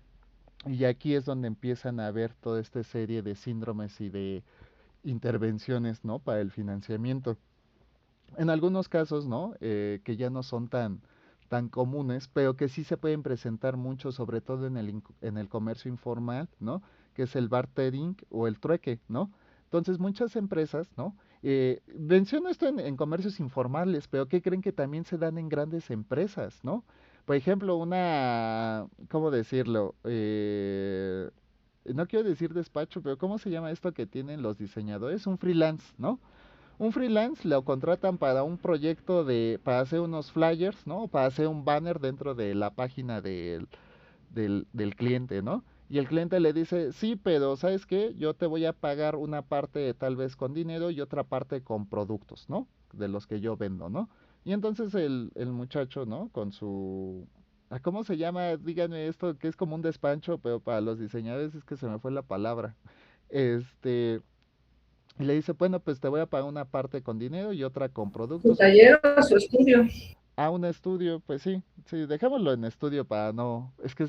Y aquí es donde empiezan a haber toda esta serie de síndromes y de intervenciones, ¿no? Para el financiamiento. En algunos casos, ¿no? Que ya no son tan comunes, pero que sí se pueden presentar mucho, sobre todo en el comercio informal, ¿no? Que es el bartering o el trueque, ¿no? Entonces, muchas empresas, ¿no? Menciono esto en comercios informales, pero ¿qué creen que también se dan en grandes empresas, ¿no? Por ejemplo, ¿cómo decirlo? No quiero decir despacho, pero ¿cómo se llama esto que tienen los diseñadores? Un freelance, ¿no? Un freelance lo contratan para un proyecto para hacer unos flyers, ¿no? Para hacer un banner dentro de la página del cliente, ¿no? Y el cliente le dice, sí, pero ¿sabes qué? Yo te voy a pagar una parte tal vez con dinero y otra parte con productos, ¿no? De los que yo vendo, ¿no? Y entonces el muchacho, ¿no? ¿Cómo se llama? Díganme esto, que es como un despacho, pero para los diseñadores es que se me fue la palabra. Este, y le dice, bueno, pues te voy a pagar una parte con dinero y otra con Su productos. taller o su estudio. A un estudio, pues sí, sí, dejémoslo en estudio para no, es que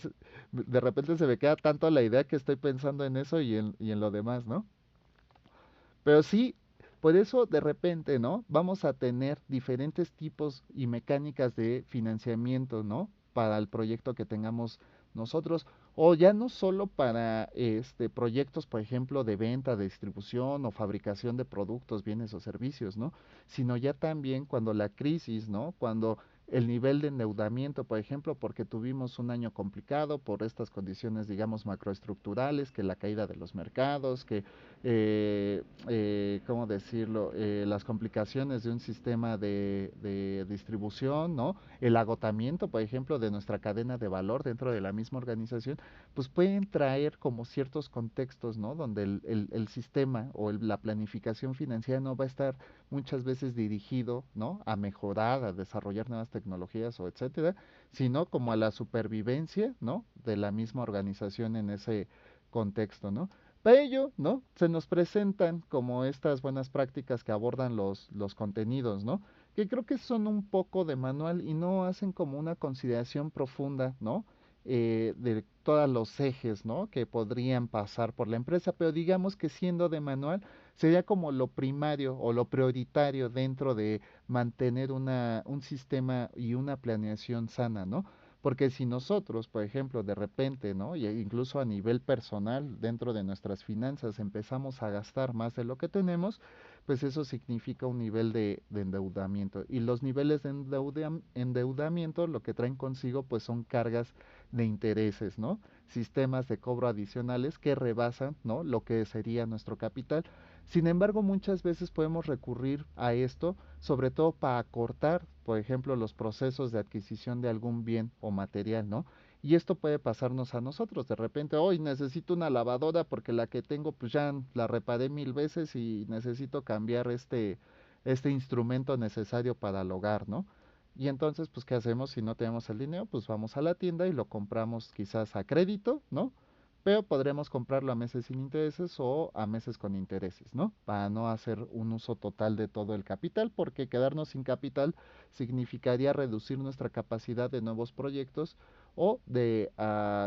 de repente se me queda tanto la idea que estoy pensando en eso y en lo demás, ¿no? Pero sí, por eso de repente, ¿no? Vamos a tener diferentes tipos y mecánicas de financiamiento, ¿no? Para el proyecto que tengamos nosotros, o ya no solo para proyectos, por ejemplo, de venta, de distribución o fabricación de productos, bienes o servicios, ¿no? Sino ya también cuando la crisis, ¿no? Cuando el nivel de endeudamiento, por ejemplo, porque tuvimos un año complicado por estas condiciones, digamos, macroestructurales, que la caída de los mercados, que ¿cómo decirlo? Las complicaciones de un sistema de distribución, ¿no? El agotamiento, por ejemplo, de nuestra cadena de valor dentro de la misma organización, pues pueden traer como ciertos contextos, ¿no? Donde el sistema o la planificación financiera no va a estar muchas veces dirigido, ¿no? A mejorar, a desarrollar nuevas tecnologías o etcétera, sino como a la supervivencia, ¿no? De la misma organización en ese contexto, ¿no? Para ello, ¿no? Se nos presentan como estas buenas prácticas que abordan los contenidos, ¿no? Que creo que son un poco de manual y no hacen como una consideración profunda, ¿no? De todos los ejes, ¿no? Que podrían pasar por la empresa, pero digamos que siendo de manual sería como lo primario o lo prioritario dentro de mantener un sistema y una planeación sana, ¿no? Porque si nosotros, por ejemplo, de repente, ¿no? Y incluso a nivel personal, dentro de nuestras finanzas, empezamos a gastar más de lo que tenemos, pues eso significa un nivel de endeudamiento. Y los niveles de endeudamiento lo que traen consigo, pues son cargas de intereses, ¿no? Sistemas de cobro adicionales que rebasan, ¿no? Lo que sería nuestro capital. Sin embargo, muchas veces podemos recurrir a esto, sobre todo para acortar, por ejemplo, los procesos de adquisición de algún bien o material, ¿no? Y esto puede pasarnos a nosotros. De repente, hoy necesito una lavadora porque la que tengo pues ya la reparé 1000 veces y necesito cambiar este instrumento necesario para el hogar, ¿no? Y entonces, pues, ¿qué hacemos si no tenemos el dinero? Pues vamos a la tienda y lo compramos quizás a crédito, ¿no? Pero podremos comprarlo a meses sin intereses o a meses con intereses, ¿no? Para no hacer un uso total de todo el capital, porque quedarnos sin capital significaría reducir nuestra capacidad de nuevos proyectos o de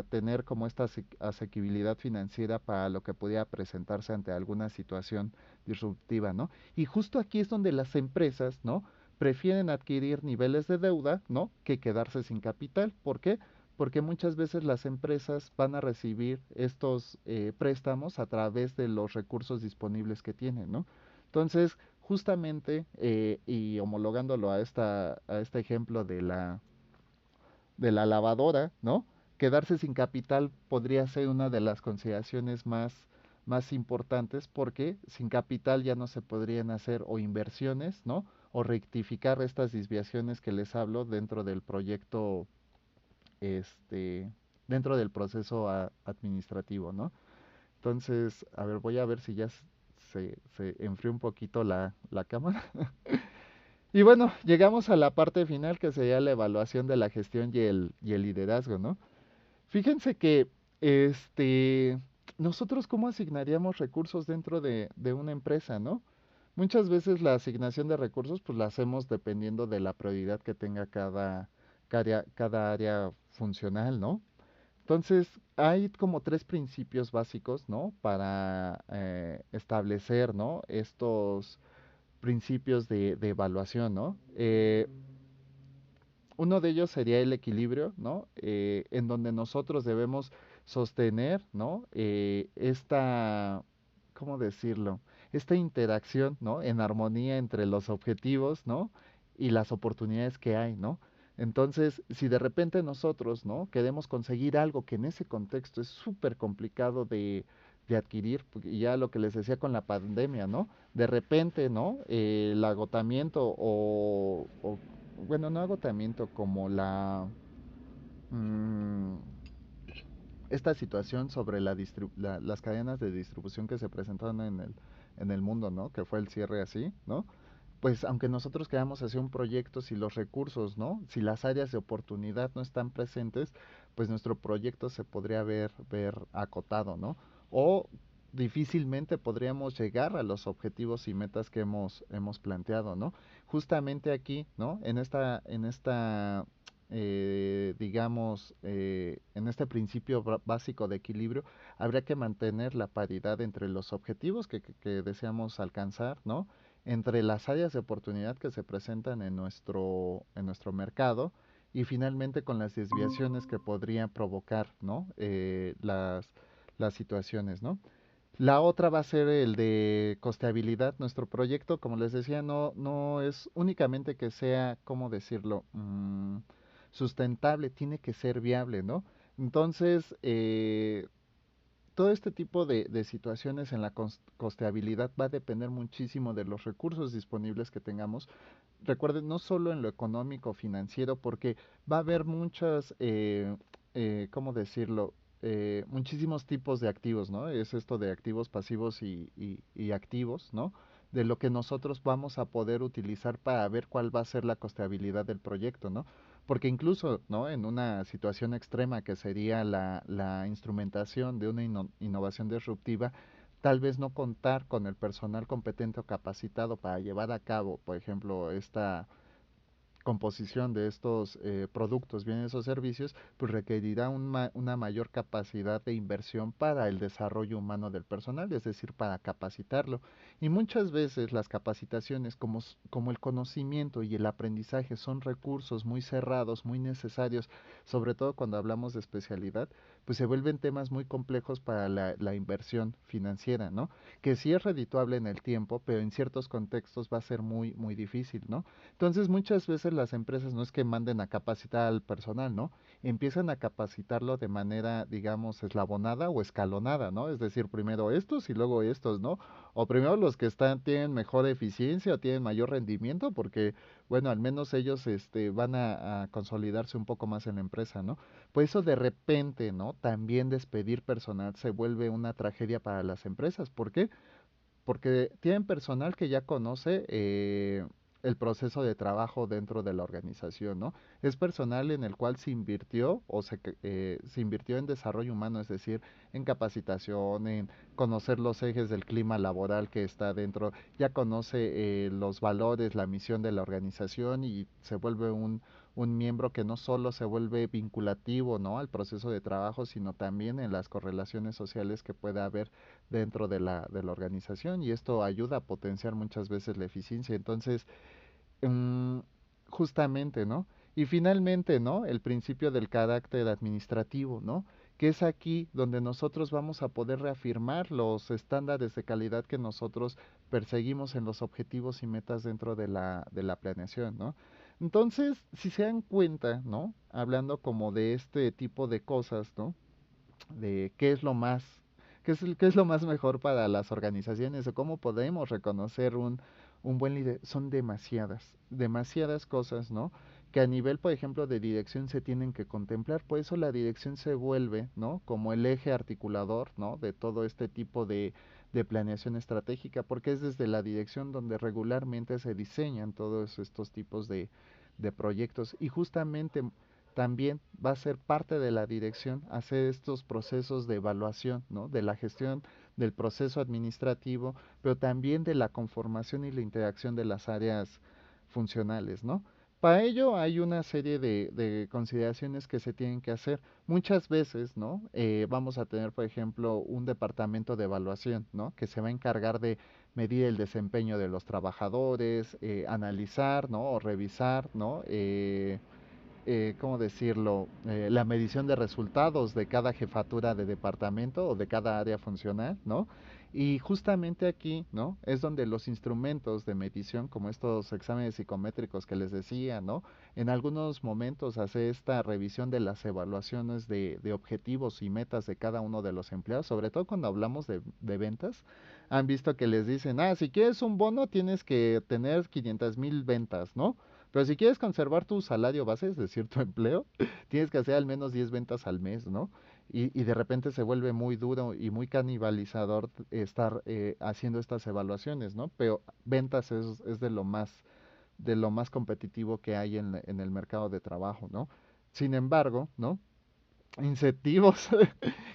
tener como esta asequibilidad financiera para lo que pudiera presentarse ante alguna situación disruptiva, ¿no? Y justo aquí es donde las empresas, ¿no? Prefieren adquirir niveles de deuda, ¿no? Que quedarse sin capital. ¿Por qué? Porque muchas veces las empresas van a recibir estos préstamos a través de los recursos disponibles que tienen, ¿no? Entonces, justamente, y homologándolo a este ejemplo de la lavadora, ¿no? Quedarse sin capital podría ser una de las consideraciones más importantes porque sin capital ya no se podrían hacer o inversiones, ¿no? O rectificar estas desviaciones que les hablo dentro del proyecto, este, dentro del proceso administrativo, ¿no? Entonces, a ver, voy a ver si ya se enfrió un poquito la cámara. Y bueno, llegamos a la parte final que sería la evaluación de la gestión y el liderazgo, ¿no? Fíjense que este, nosotros cómo asignaríamos recursos dentro de una empresa, ¿no? Muchas veces la asignación de recursos pues la hacemos dependiendo de la prioridad que tenga cada área funcional, ¿no? Entonces, hay como tres principios básicos, ¿no? Para establecer, ¿no? Estos principios de evaluación, ¿no? Uno de ellos sería el equilibrio, ¿no? En donde nosotros debemos sostener, ¿no? ¿Cómo decirlo? Esta interacción, ¿no? En armonía entre los objetivos, ¿no? Y las oportunidades que hay, ¿no? Entonces, si de repente nosotros, ¿no? Queremos conseguir algo que en ese contexto es súper complicado de adquirir, y ya lo que les decía con la pandemia, ¿no? De repente, ¿no? El agotamiento bueno, no agotamiento, como mm, esta situación sobre las cadenas de distribución que se presentaron en el mundo, ¿no? Que fue el cierre así, ¿no? Pues aunque nosotros queramos hacer un proyecto, si los recursos, ¿no? Si las áreas de oportunidad no están presentes, pues nuestro proyecto se podría ver acotado, ¿no? O difícilmente podríamos llegar a los objetivos y metas que hemos planteado, ¿no? Justamente aquí, ¿no? Digamos, en este principio básico de equilibrio, habría que mantener la paridad entre los objetivos que deseamos alcanzar, ¿no? Entre las áreas de oportunidad que se presentan en nuestro mercado y finalmente con las desviaciones que podrían provocar, ¿no? Las situaciones, ¿no? La otra va a ser el de costeabilidad. Nuestro proyecto, como les decía, no es únicamente que sea, ¿cómo decirlo? Sustentable, tiene que ser viable, ¿no? Entonces, todo este tipo de situaciones en la costeabilidad va a depender muchísimo de los recursos disponibles que tengamos. Recuerden, no solo en lo económico, financiero, porque va a haber ¿cómo decirlo? Muchísimos tipos de activos, ¿no? Es esto de activos pasivos y activos, ¿no? De lo que nosotros vamos a poder utilizar para ver cuál va a ser la costeabilidad del proyecto, ¿no? Porque incluso, ¿no? En una situación extrema que sería la instrumentación de una innovación disruptiva, tal vez no contar con el personal competente o capacitado para llevar a cabo, por ejemplo, esta composición de estos productos, bienes o servicios, pues requerirá una mayor capacidad de inversión para el desarrollo humano del personal, es decir, para capacitarlo. Y muchas veces las capacitaciones, como el conocimiento y el aprendizaje, son recursos muy cerrados, muy necesarios, sobre todo cuando hablamos de especialidad, pues se vuelven temas muy complejos para la inversión financiera, ¿no? Que sí es redituable en el tiempo, pero en ciertos contextos va a ser muy, muy difícil, ¿no? Entonces muchas veces veces las empresas no es que manden a capacitar al personal, ¿no? Empiezan a capacitarlo de manera, digamos, eslabonada o escalonada, ¿no? Es decir, primero estos y luego estos, ¿no? O primero los que tienen mejor eficiencia o tienen mayor rendimiento, porque, bueno, al menos ellos, van a consolidarse un poco más en la empresa, ¿no? Por eso de repente, ¿no? También despedir personal se vuelve una tragedia para las empresas. ¿Por qué? Porque tienen personal que ya conoce el proceso de trabajo dentro de la organización, ¿no? Es personal en el cual se invirtió se invirtió en desarrollo humano, es decir, en capacitación, en conocer los ejes del clima laboral que está dentro, ya conoce los valores, la misión de la organización y se vuelve un miembro que no solo se vuelve vinculativo, ¿no? al proceso de trabajo, sino también en las correlaciones sociales que puede haber dentro de la organización y esto ayuda a potenciar muchas veces la eficiencia. Entonces, mm, justamente, ¿no? Y finalmente, ¿no? El principio del carácter administrativo, ¿no? Que es aquí donde nosotros vamos a poder reafirmar los estándares de calidad que nosotros perseguimos en los objetivos y metas dentro de la planeación, ¿no? Entonces, si se dan cuenta, ¿no? Hablando como de este tipo de cosas, ¿no? De qué es lo más, qué es lo más mejor para las organizaciones o cómo podemos reconocer un buen líder. Son demasiadas cosas, ¿no? Que a nivel, por ejemplo, de dirección se tienen que contemplar. Por eso la dirección se vuelve, ¿no? Como el eje articulador, ¿no? De todo este tipo de planeación estratégica, porque es desde la dirección donde regularmente se diseñan todos estos tipos de proyectos. Y justamente también va a ser parte de la dirección hacer estos procesos de evaluación, ¿no? De la gestión del proceso administrativo, pero también de la conformación y la interacción de las áreas funcionales, ¿no? Para ello hay una serie de consideraciones que se tienen que hacer. Muchas veces, ¿no? Vamos a tener, por ejemplo, un departamento de evaluación, ¿no? Que se va a encargar de medir el desempeño de los trabajadores, analizar, ¿no? O revisar, ¿no? ¿Cómo decirlo? La medición de resultados de cada jefatura de departamento o de cada área funcional, ¿no? Y justamente aquí, ¿no? Es donde los instrumentos de medición, como estos exámenes psicométricos que les decía, ¿no? En algunos momentos hace esta revisión de las evaluaciones de objetivos y metas de cada uno de los empleados, sobre todo cuando hablamos de ventas, han visto que les dicen, ah, si quieres un bono tienes que tener 500,000 ventas, ¿no? Pero si quieres conservar tu salario base, es decir, tu empleo, tienes que hacer al menos 10 ventas al mes, ¿no? Y de repente se vuelve muy duro y muy canibalizador estar haciendo estas evaluaciones, ¿no? Pero ventas es de lo más competitivo que hay en el mercado de trabajo, ¿no? Sin embargo, ¿no? Incentivos,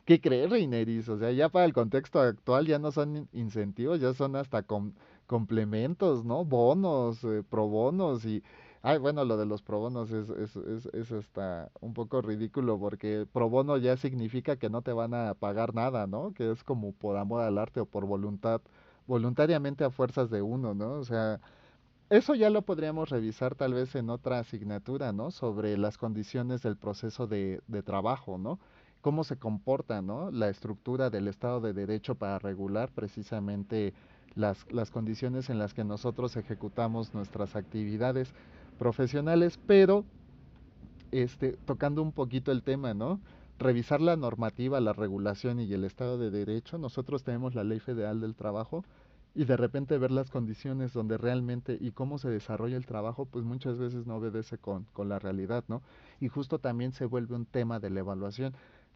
¿qué crees, Reineris? O sea, ya para el contexto actual ya no son incentivos, ya son hasta complementos, ¿no? Bonos, pro bonos y... Ay, bueno, lo de los pro bonos es hasta un poco ridículo porque pro bono ya significa que no te van a pagar nada, ¿no? Que es como por amor al arte o por voluntad, voluntariamente a fuerzas de uno, ¿no? O sea, eso ya lo podríamos revisar tal vez en otra asignatura, ¿no? Sobre las condiciones del proceso de trabajo, ¿no? Cómo se comporta, ¿no? La estructura del Estado de Derecho para regular precisamente las condiciones en las que nosotros ejecutamos nuestras actividades profesionales, pero tocando un poquito el tema, ¿no? Revisar la normativa, la regulación y el Estado de Derecho. Nosotros tenemos la Ley Federal del Trabajo y de repente ver las condiciones donde realmente y cómo se desarrolla el trabajo, pues muchas veces no obedece con la realidad, ¿no? Y justo también se vuelve un tema de la evaluación.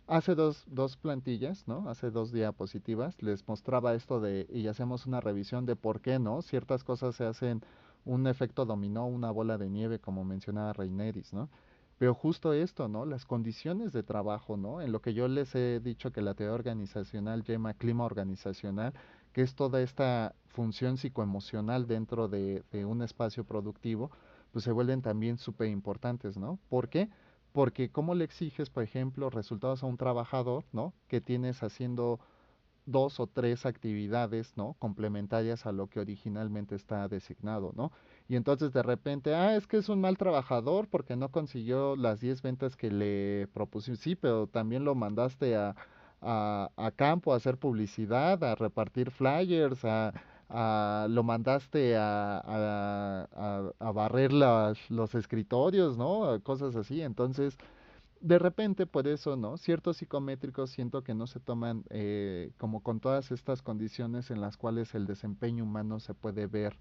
Hace dos plantillas, ¿no? Hace dos diapositivas, les mostraba esto y hacemos una revisión de por qué, ¿no? Ciertas cosas se hacen un efecto dominó, una bola de nieve, como mencionaba Reineris, ¿no? Pero justo esto, ¿no? Las condiciones de trabajo, ¿no? En lo que yo les he dicho que la teoría organizacional llama clima organizacional, que es toda esta función psicoemocional dentro de un espacio productivo, pues se vuelven también súper importantes, ¿no? ¿Por qué? Porque cómo le exiges, por ejemplo, resultados a un trabajador, ¿no? Que tienes haciendo dos o tres actividades, ¿no? Complementarias a lo que originalmente está designado, ¿no? Y entonces de repente, ah, es que es un mal trabajador porque no consiguió las 10 ventas que le propusiste. Sí, pero también lo mandaste a campo a hacer publicidad, a repartir flyers, lo mandaste a barrer los escritorios, ¿no? Cosas así. Entonces, de repente, por eso, ¿no? Ciertos psicométricos siento que no se toman como con todas estas condiciones en las cuales el desempeño humano se puede ver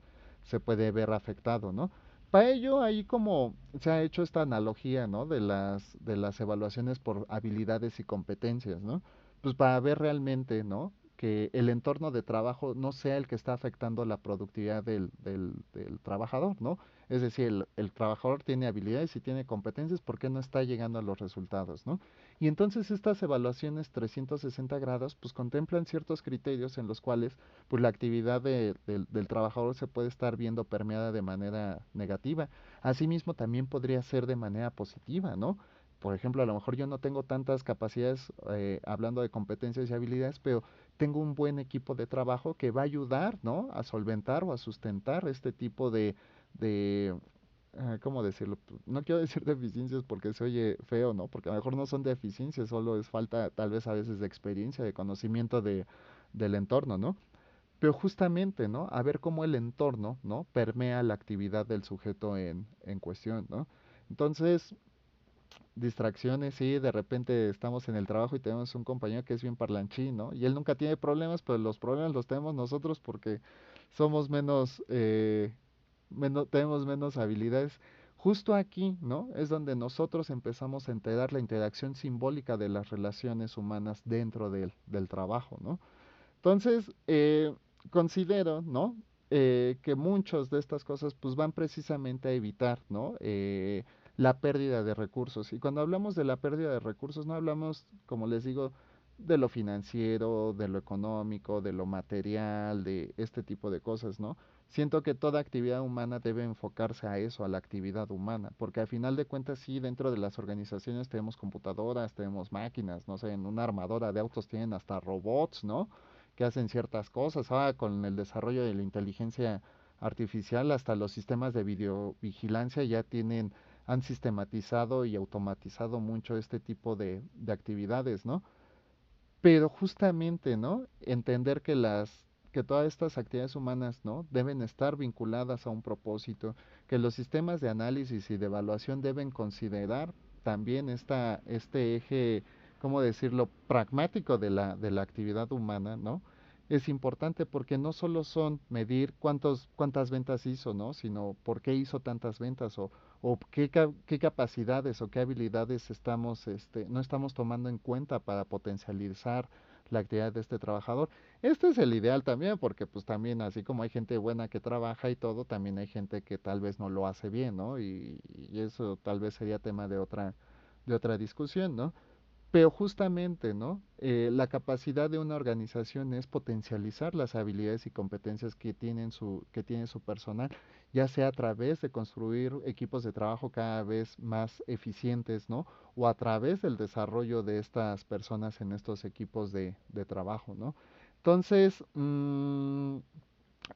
afectado, ¿no? Para ello, ahí como se ha hecho esta analogía, ¿no? De las evaluaciones por habilidades y competencias, ¿no? Pues para ver realmente, ¿no? Que el entorno de trabajo no sea el que está afectando la productividad del trabajador, ¿no? Es decir, el trabajador tiene habilidades y tiene competencias, ¿por qué no está llegando a los resultados, ¿no? Y entonces estas evaluaciones 360 grados pues contemplan ciertos criterios en los cuales pues la actividad del trabajador se puede estar viendo permeada de manera negativa. Asimismo también podría ser de manera positiva, ¿no? Por ejemplo, a lo mejor yo no tengo tantas capacidades hablando de competencias y habilidades, pero tengo un buen equipo de trabajo que va a ayudar, ¿no? A solventar o a sustentar este tipo de ¿cómo decirlo? No quiero decir deficiencias porque se oye feo, ¿no? Porque a lo mejor no son deficiencias, solo es falta tal vez a veces de experiencia, de conocimiento del entorno, ¿no? Pero justamente, ¿no? A ver cómo el entorno, ¿no? Permea la actividad del sujeto en cuestión, ¿no? Entonces, distracciones, sí, de repente estamos en el trabajo y tenemos un compañero que es bien parlanchín, ¿no? Y él nunca tiene problemas, pero los problemas los tenemos nosotros porque somos tenemos menos habilidades. Justo aquí, ¿no? Es donde nosotros empezamos a integrar la interacción simbólica de las relaciones humanas dentro del trabajo, ¿no? Entonces, considero, ¿no? Que muchas de estas cosas pues van precisamente a evitar, ¿no? La pérdida de recursos. Y cuando hablamos de la pérdida de recursos, no hablamos, como les digo, de lo financiero, de lo económico, de lo material, de este tipo de cosas, ¿no? Siento que toda actividad humana debe enfocarse a eso, a la actividad humana, porque al final de cuentas sí, dentro de las organizaciones tenemos computadoras, tenemos máquinas, no sé, en una armadora de autos tienen hasta robots, ¿no? Que hacen ciertas cosas. Ahora con el desarrollo de la inteligencia artificial, hasta los sistemas de videovigilancia ya han sistematizado y automatizado mucho este tipo de actividades, ¿no? Pero justamente, ¿no? Entender que que todas estas actividades humanas, ¿no? Deben estar vinculadas a un propósito, que los sistemas de análisis y de evaluación deben considerar también este eje, ¿cómo decirlo?, pragmático de la actividad humana, ¿no? Es importante porque no solo son medir cuántas ventas hizo, ¿no? Sino por qué hizo tantas ventas o qué capacidades o qué habilidades no estamos tomando en cuenta para potencializar la actividad de este trabajador. Este es el ideal también, porque pues también así como hay gente buena que trabaja y todo, también hay gente que tal vez no lo hace bien, ¿no? Y eso tal vez sería tema de otra discusión, ¿no? Pero justamente, ¿no? La capacidad de una organización es potencializar las habilidades y competencias que tiene su personal, ya sea a través de construir equipos de trabajo cada vez más eficientes, ¿no? O a través del desarrollo de estas personas en estos equipos de trabajo, ¿no? Entonces,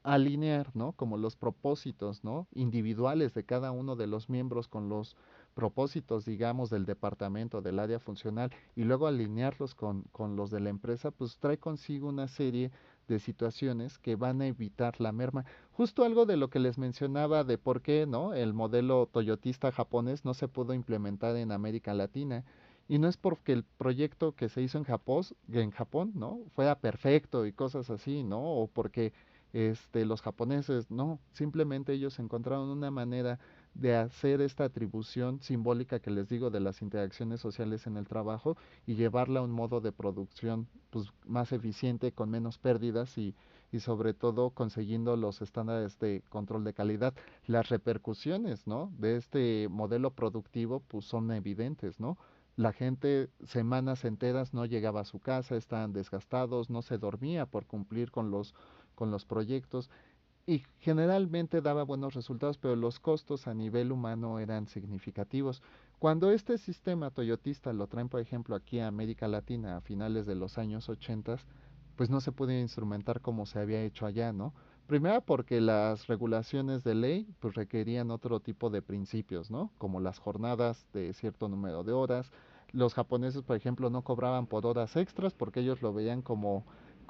alinear, ¿no? Como los propósitos, ¿no? Individuales de cada uno de los miembros con los propósitos, digamos, del departamento, del área funcional, y luego alinearlos con los de la empresa, pues trae consigo una serie de situaciones que van a evitar la merma. Justo algo de lo que les mencionaba de por qué, ¿no? El modelo toyotista japonés no se pudo implementar en América Latina. Y no es porque el proyecto que se hizo en Japón, ¿no? Fuera perfecto y cosas así, ¿no? O porque los japoneses, no, simplemente ellos encontraron una manera de hacer esta atribución simbólica que les digo de las interacciones sociales en el trabajo y llevarla a un modo de producción pues, más eficiente, con menos pérdidas y sobre todo consiguiendo los estándares de control de calidad. Las repercusiones, ¿no? De este modelo productivo pues son evidentes, ¿no? La gente semanas enteras no llegaba a su casa, estaban desgastados, no se dormía por cumplir con los proyectos y generalmente daba buenos resultados, pero los costos a nivel humano eran significativos. Cuando este sistema toyotista lo traen, por ejemplo, aquí a América Latina a finales de los años 80, pues no se puede instrumentar como se había hecho allá, ¿no? Primero porque las regulaciones de ley pues requerían otro tipo de principios, ¿no? Como las jornadas de cierto número de horas. Los japoneses, por ejemplo, no cobraban por horas extras porque ellos lo veían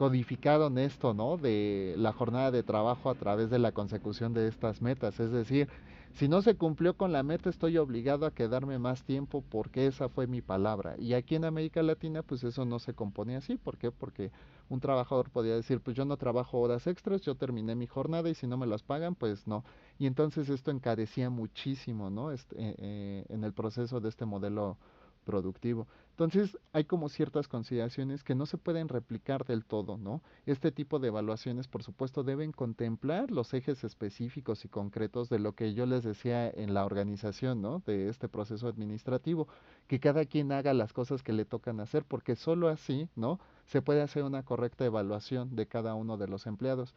codificaron esto, ¿no? De la jornada de trabajo a través de la consecución de estas metas. Es decir, si no se cumplió con la meta, estoy obligado a quedarme más tiempo porque esa fue mi palabra. Y aquí en América Latina, pues eso no se compone así. ¿Por qué? Porque un trabajador podía decir, pues yo no trabajo horas extras, yo terminé mi jornada y si no me las pagan, pues no. Y entonces esto encarecía muchísimo, ¿no? En el proceso de este modelo productivo. Entonces hay como ciertas consideraciones que no se pueden replicar del todo, ¿no? Este tipo de evaluaciones, por supuesto, deben contemplar los ejes específicos y concretos de lo que yo les decía en la organización, ¿no? De este proceso administrativo, que cada quien haga las cosas que le tocan hacer, porque solo así, ¿no? Se puede hacer una correcta evaluación de cada uno de los empleados.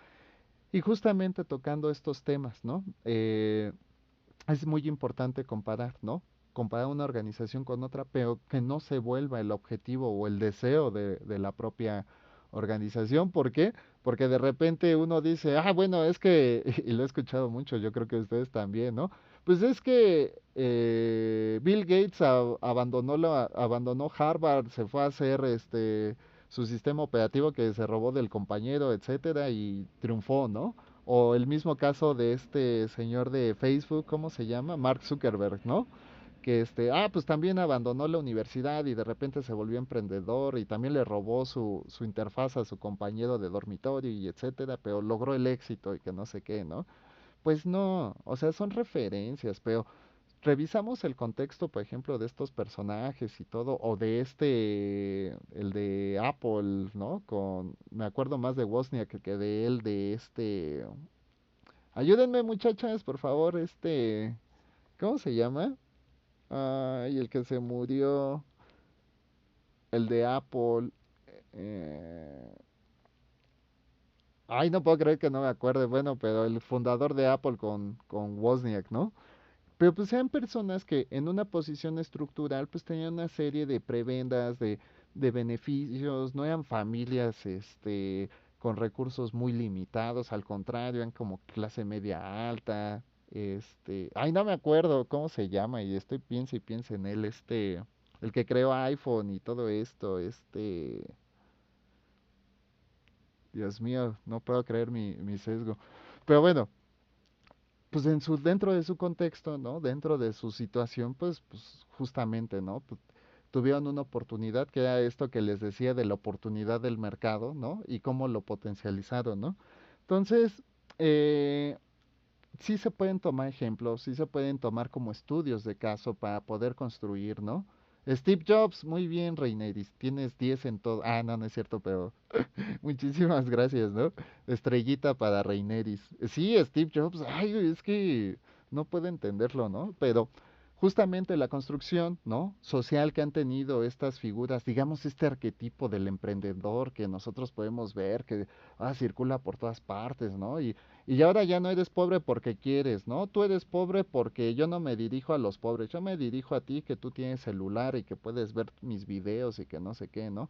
Y justamente tocando estos temas, ¿no? Es muy importante comparar, ¿no? Comparar una organización con otra, pero que no se vuelva el objetivo o el deseo de la propia organización. ¿Por qué? Porque de repente uno dice, ah, bueno, es que, y lo he escuchado mucho, yo creo que ustedes también, ¿no? Pues es que Bill Gates abandonó Harvard, se fue a hacer su sistema operativo que se robó del compañero, etcétera, y triunfó, ¿no? O el mismo caso de este señor de Facebook, ¿cómo se llama? Mark Zuckerberg, ¿no? Que pues también abandonó la universidad y de repente se volvió emprendedor y también le robó su interfaz a su compañero de dormitorio y etcétera, pero logró el éxito y que no sé qué, ¿no? Pues no, o sea, son referencias, pero revisamos el contexto, por ejemplo, de estos personajes y todo, o de el de Apple, ¿no? Me acuerdo más de Wozniak que de él, ayúdenme muchachas, por favor, ¿cómo se llama? Ay, el que se murió, el de Apple. eh, Ay, no puedo creer que no me acuerde, bueno, pero el fundador de Apple con Wozniak, ¿no? Pero pues sean personas que en una posición estructural pues tenían una serie de prebendas, de beneficios, no eran familias con recursos muy limitados, al contrario, eran como clase media alta, ay no me acuerdo cómo se llama y estoy piensa y piensa en él, el que creó iPhone y todo esto, Dios mío, no puedo creer mi sesgo. Pero bueno, pues dentro de su contexto, ¿no? Dentro de su situación, pues justamente, ¿no? Pues, tuvieron una oportunidad que era esto que les decía de la oportunidad del mercado, ¿no? Y cómo lo potencializaron, ¿no? Entonces, eh, sí se pueden tomar ejemplos, sí se pueden tomar como estudios de caso para poder construir, ¿no? Steve Jobs, muy bien, Reineris, tienes 10 en todo. Ah, no, no es cierto, pero muchísimas gracias, ¿no? Estrellita para Reineris. Sí, Steve Jobs, ay, es que no puedo entenderlo, ¿no? Pero justamente la construcción, ¿no? Social que han tenido estas figuras, digamos, este arquetipo del emprendedor que nosotros podemos ver, que circula por todas partes, ¿no? Y ahora ya no eres pobre porque quieres, ¿no? Tú eres pobre porque yo no me dirijo a los pobres, yo me dirijo a ti que tú tienes celular y que puedes ver mis videos y que no sé qué, ¿no?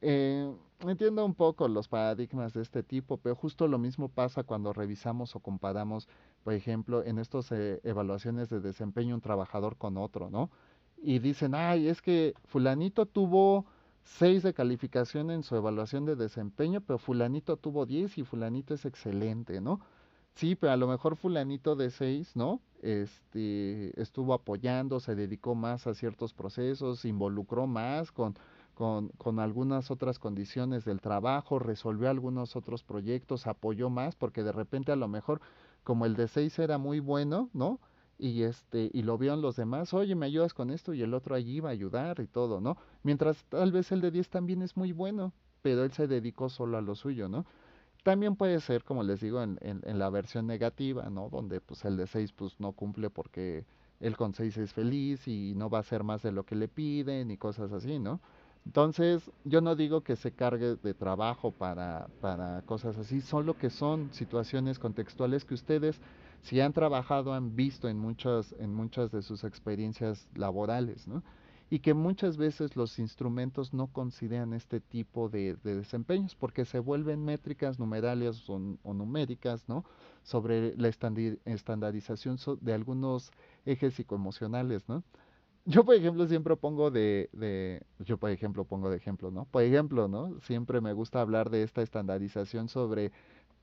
Entiendo un poco los paradigmas de este tipo, pero justo lo mismo pasa cuando revisamos o comparamos, por ejemplo, en estas evaluaciones de desempeño un trabajador con otro, ¿no? Y dicen, ay, es que fulanito tuvo 6 de calificación en su evaluación de desempeño, pero fulanito tuvo 10 y fulanito es excelente, ¿no? Sí, pero a lo mejor fulanito de 6, ¿no? Estuvo apoyando, se dedicó más a ciertos procesos, se involucró más con algunas otras condiciones del trabajo, resolvió algunos otros proyectos, apoyó más, porque de repente a lo mejor como el de 6 era muy bueno, ¿no? Y lo vieron los demás, oye, me ayudas con esto y el otro allí va a ayudar y todo, ¿no? Mientras tal vez el de 10 también es muy bueno, pero él se dedicó solo a lo suyo, ¿no? También puede ser, como les digo, en la versión negativa, ¿no? Donde pues el de 6 pues no cumple porque él con 6 es feliz y no va a hacer más de lo que le piden y cosas así, ¿no? Entonces, yo no digo que se cargue de trabajo para cosas así, solo que son situaciones contextuales que ustedes, si han trabajado, han visto en muchas de sus experiencias laborales, ¿no? Y que muchas veces los instrumentos no consideran este tipo de desempeños porque se vuelven métricas numerales o numéricas, ¿no? Sobre la estandarización de algunos ejes psicoemocionales, ¿no? Yo, por ejemplo, siempre pongo yo, por ejemplo, pongo de ejemplo, ¿no? Por ejemplo, ¿no? Siempre me gusta hablar de esta estandarización sobre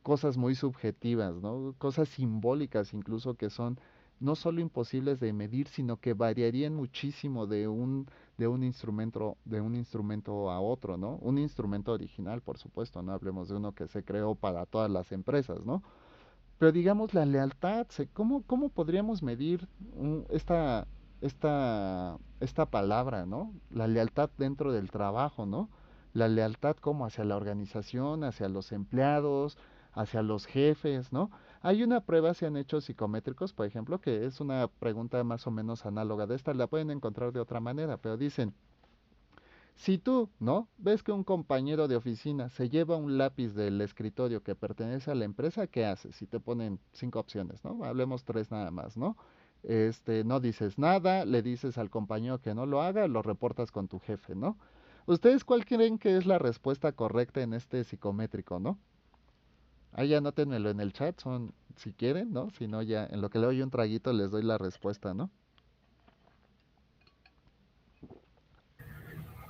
cosas muy subjetivas, ¿no? Cosas simbólicas incluso que son no solo imposibles de medir, sino que variarían muchísimo de un instrumento a otro, ¿no? Un instrumento original, por supuesto, no hablemos de uno que se creó para todas las empresas, ¿no? Pero digamos la lealtad, ¿cómo podríamos medir esta palabra, ¿no? La lealtad dentro del trabajo, ¿no? La lealtad como hacia la organización, hacia los empleados, hacia los jefes, ¿no? Hay una prueba, se han hecho psicométricos, por ejemplo, que es una pregunta más o menos análoga de esta, la pueden encontrar de otra manera, pero dicen, si tú, ¿no? Ves que un compañero de oficina se lleva un lápiz del escritorio que pertenece a la empresa, ¿qué haces? Si te ponen cinco opciones, ¿no? Hablemos tres nada más, ¿no? No dices nada, le dices al compañero que no lo haga, lo reportas con tu jefe, ¿no? ¿Ustedes cuál creen que es la respuesta correcta en este psicométrico, ¿no? Ahí anótenmelo en el chat, si quieren, ¿no? Si no, ya en lo que le doy un traguito les doy la respuesta, ¿no?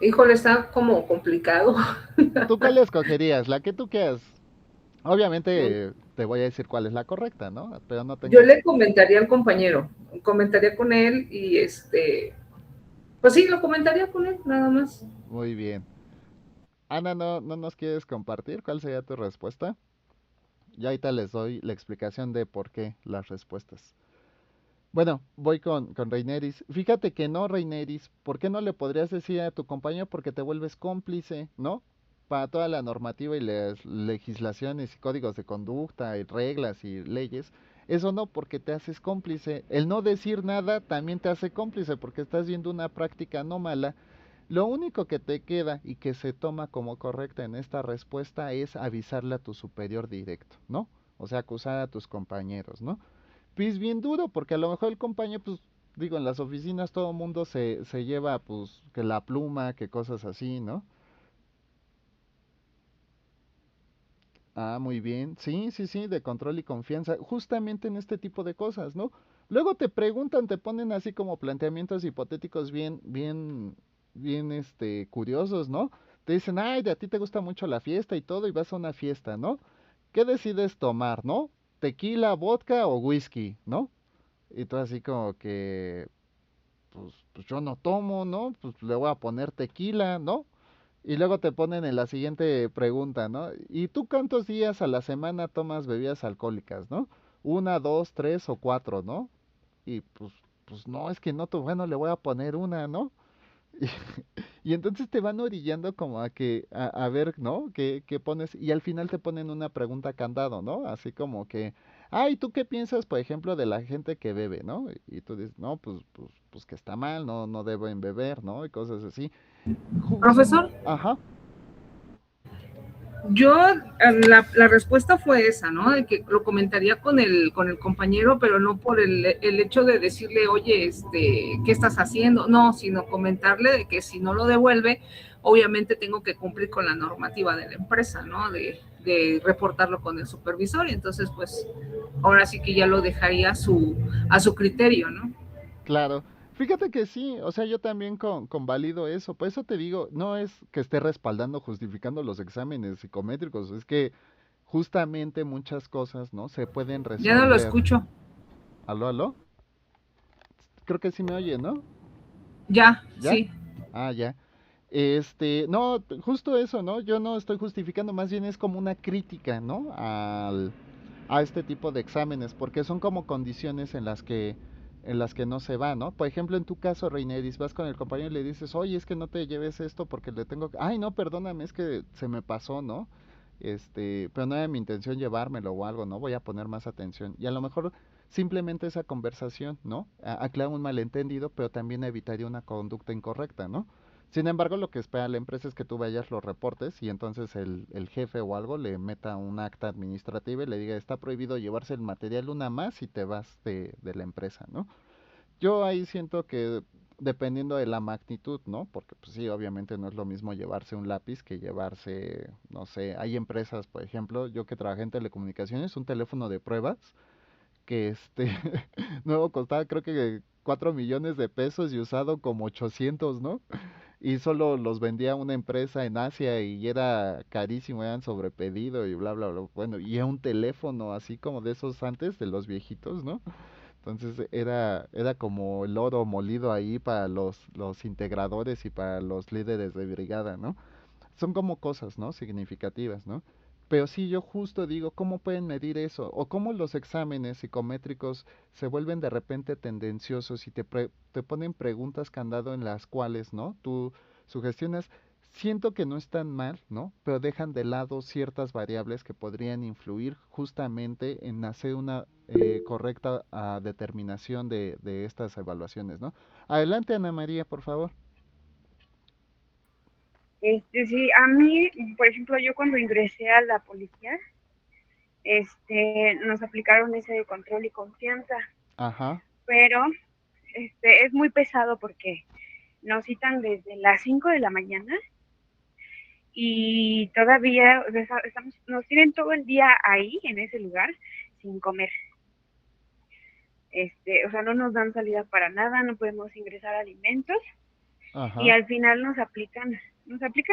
Híjole, está como complicado. ¿Tú cuál escogerías? La que tú quieras. Obviamente te voy a decir cuál es la correcta, ¿no? Pero no Yo tengas... le comentaría al compañero, comentaría con él y pues sí, lo comentaría con él, nada más. Muy bien. Ana, ¿no nos quieres compartir cuál sería tu respuesta? Ya ahorita les doy la explicación de por qué las respuestas. Bueno, voy con Reineris. Fíjate que no, Reineris. ¿Por qué no le podrías decir a tu compañero? Porque te vuelves cómplice, ¿no? Para toda la normativa y las legislaciones y códigos de conducta y reglas y leyes. Eso no, porque te haces cómplice. El no decir nada también te hace cómplice porque estás viendo una práctica anómala. Lo único que te queda y que se toma como correcta en esta respuesta es avisarle a tu superior directo, ¿no? O sea, acusar a tus compañeros, ¿no? Pues bien duro, porque a lo mejor el compañero, pues, digo, en las oficinas todo el mundo se lleva, pues, que la pluma, que cosas así, ¿no? Ah, muy bien. Sí, sí, sí, de control y confianza, justamente en este tipo de cosas, ¿no? Luego te preguntan, te ponen así como planteamientos hipotéticos curiosos, ¿no? Te dicen, ay, de a ti te gusta mucho la fiesta y todo, y vas a una fiesta, ¿no? ¿Qué decides tomar, no? ¿Tequila, vodka o whisky, no? Y tú así como que, pues yo no tomo, ¿no? Pues le voy a poner tequila, ¿no? Y luego te ponen en la siguiente pregunta, ¿no? ¿Y tú cuántos días a la semana tomas bebidas alcohólicas, ¿no? Una, dos, tres o cuatro, ¿no? Y pues no, es que no, bueno, le voy a poner una, ¿no? Y entonces te van orillando como a ver, ¿no? ¿Qué pones? Y al final te ponen una pregunta candado, ¿no? Así como que, ay, ¿tú qué piensas, por ejemplo, de la gente que bebe, ¿no? Y tú dices, no, pues que está mal, no deben beber, ¿no? Y cosas así. Profesor, Ajá, yo, la respuesta fue esa, ¿no? De que lo comentaría con el compañero, pero no por el hecho de decirle, oye, ¿qué estás haciendo? No, sino comentarle de que si no lo devuelve, obviamente tengo que cumplir con la normativa de la empresa, ¿no? De reportarlo con el supervisor, y entonces, pues, ahora sí que ya lo dejaría a su criterio, ¿no? claro. Fíjate que sí, o sea, yo también convalido eso. Por eso te digo, no es que esté respaldando, justificando los exámenes psicométricos, es que justamente muchas cosas, ¿no? Se pueden Ya no lo resolver. escucho. ¿Aló, aló? Creo que sí me oye, ¿no? Ya, ¿Ya? sí. Ah, ya. No, justo eso, ¿no? Yo no estoy justificando, más bien es como una crítica, ¿no? A este tipo de exámenes, porque son como condiciones en las que no se va, ¿no? Por ejemplo, en tu caso, Reineris, vas con el compañero y le dices, oye, es que no te lleves esto porque le tengo ay, no, perdóname, es que se me pasó, ¿no? Pero no era mi intención llevármelo o algo, ¿no? Voy a poner más atención. Y a lo mejor simplemente esa conversación, ¿no? Aclara un malentendido, pero también evitaría una conducta incorrecta, ¿no? Sin embargo, lo que espera la empresa es que tú vayas, los reportes y entonces el jefe o algo le meta un acta administrativa y le diga, está prohibido llevarse el material una más y te vas de la empresa, ¿no? Yo ahí siento que dependiendo de la magnitud, ¿no? Porque pues sí, obviamente no es lo mismo llevarse un lápiz que llevarse, no sé, hay empresas, por ejemplo, yo que trabajé en telecomunicaciones, un teléfono de pruebas que nuevo costaba creo que 4 millones de pesos y usado como 800, ¿no? Y solo los vendía una empresa en Asia y era carísimo, eran sobrepedido y bla, bla, bla. Bueno, y era un teléfono así como de esos antes, de los viejitos, ¿no? Entonces era como el oro molido ahí para los integradores y para los líderes de brigada, ¿no? Son como cosas, ¿no? Significativas, ¿no? Pero sí, yo justo digo, ¿cómo pueden medir eso? O cómo los exámenes psicométricos se vuelven de repente tendenciosos y te ponen preguntas candado en las cuales, ¿no? Tú sugestionas, siento que no están mal, ¿no? Pero dejan de lado ciertas variables que podrían influir justamente en hacer una correcta determinación de estas evaluaciones, ¿no? Adelante, Ana María, por favor. Sí, a mí, por ejemplo, yo cuando ingresé a la policía, nos aplicaron ese de control y confianza, Ajá, pero es muy pesado porque nos citan desde las 5 de la mañana y todavía nos tienen todo el día ahí, en ese lugar, sin comer. O sea, no nos dan salida para nada, no podemos ingresar alimentos y ajá. al final nos aplican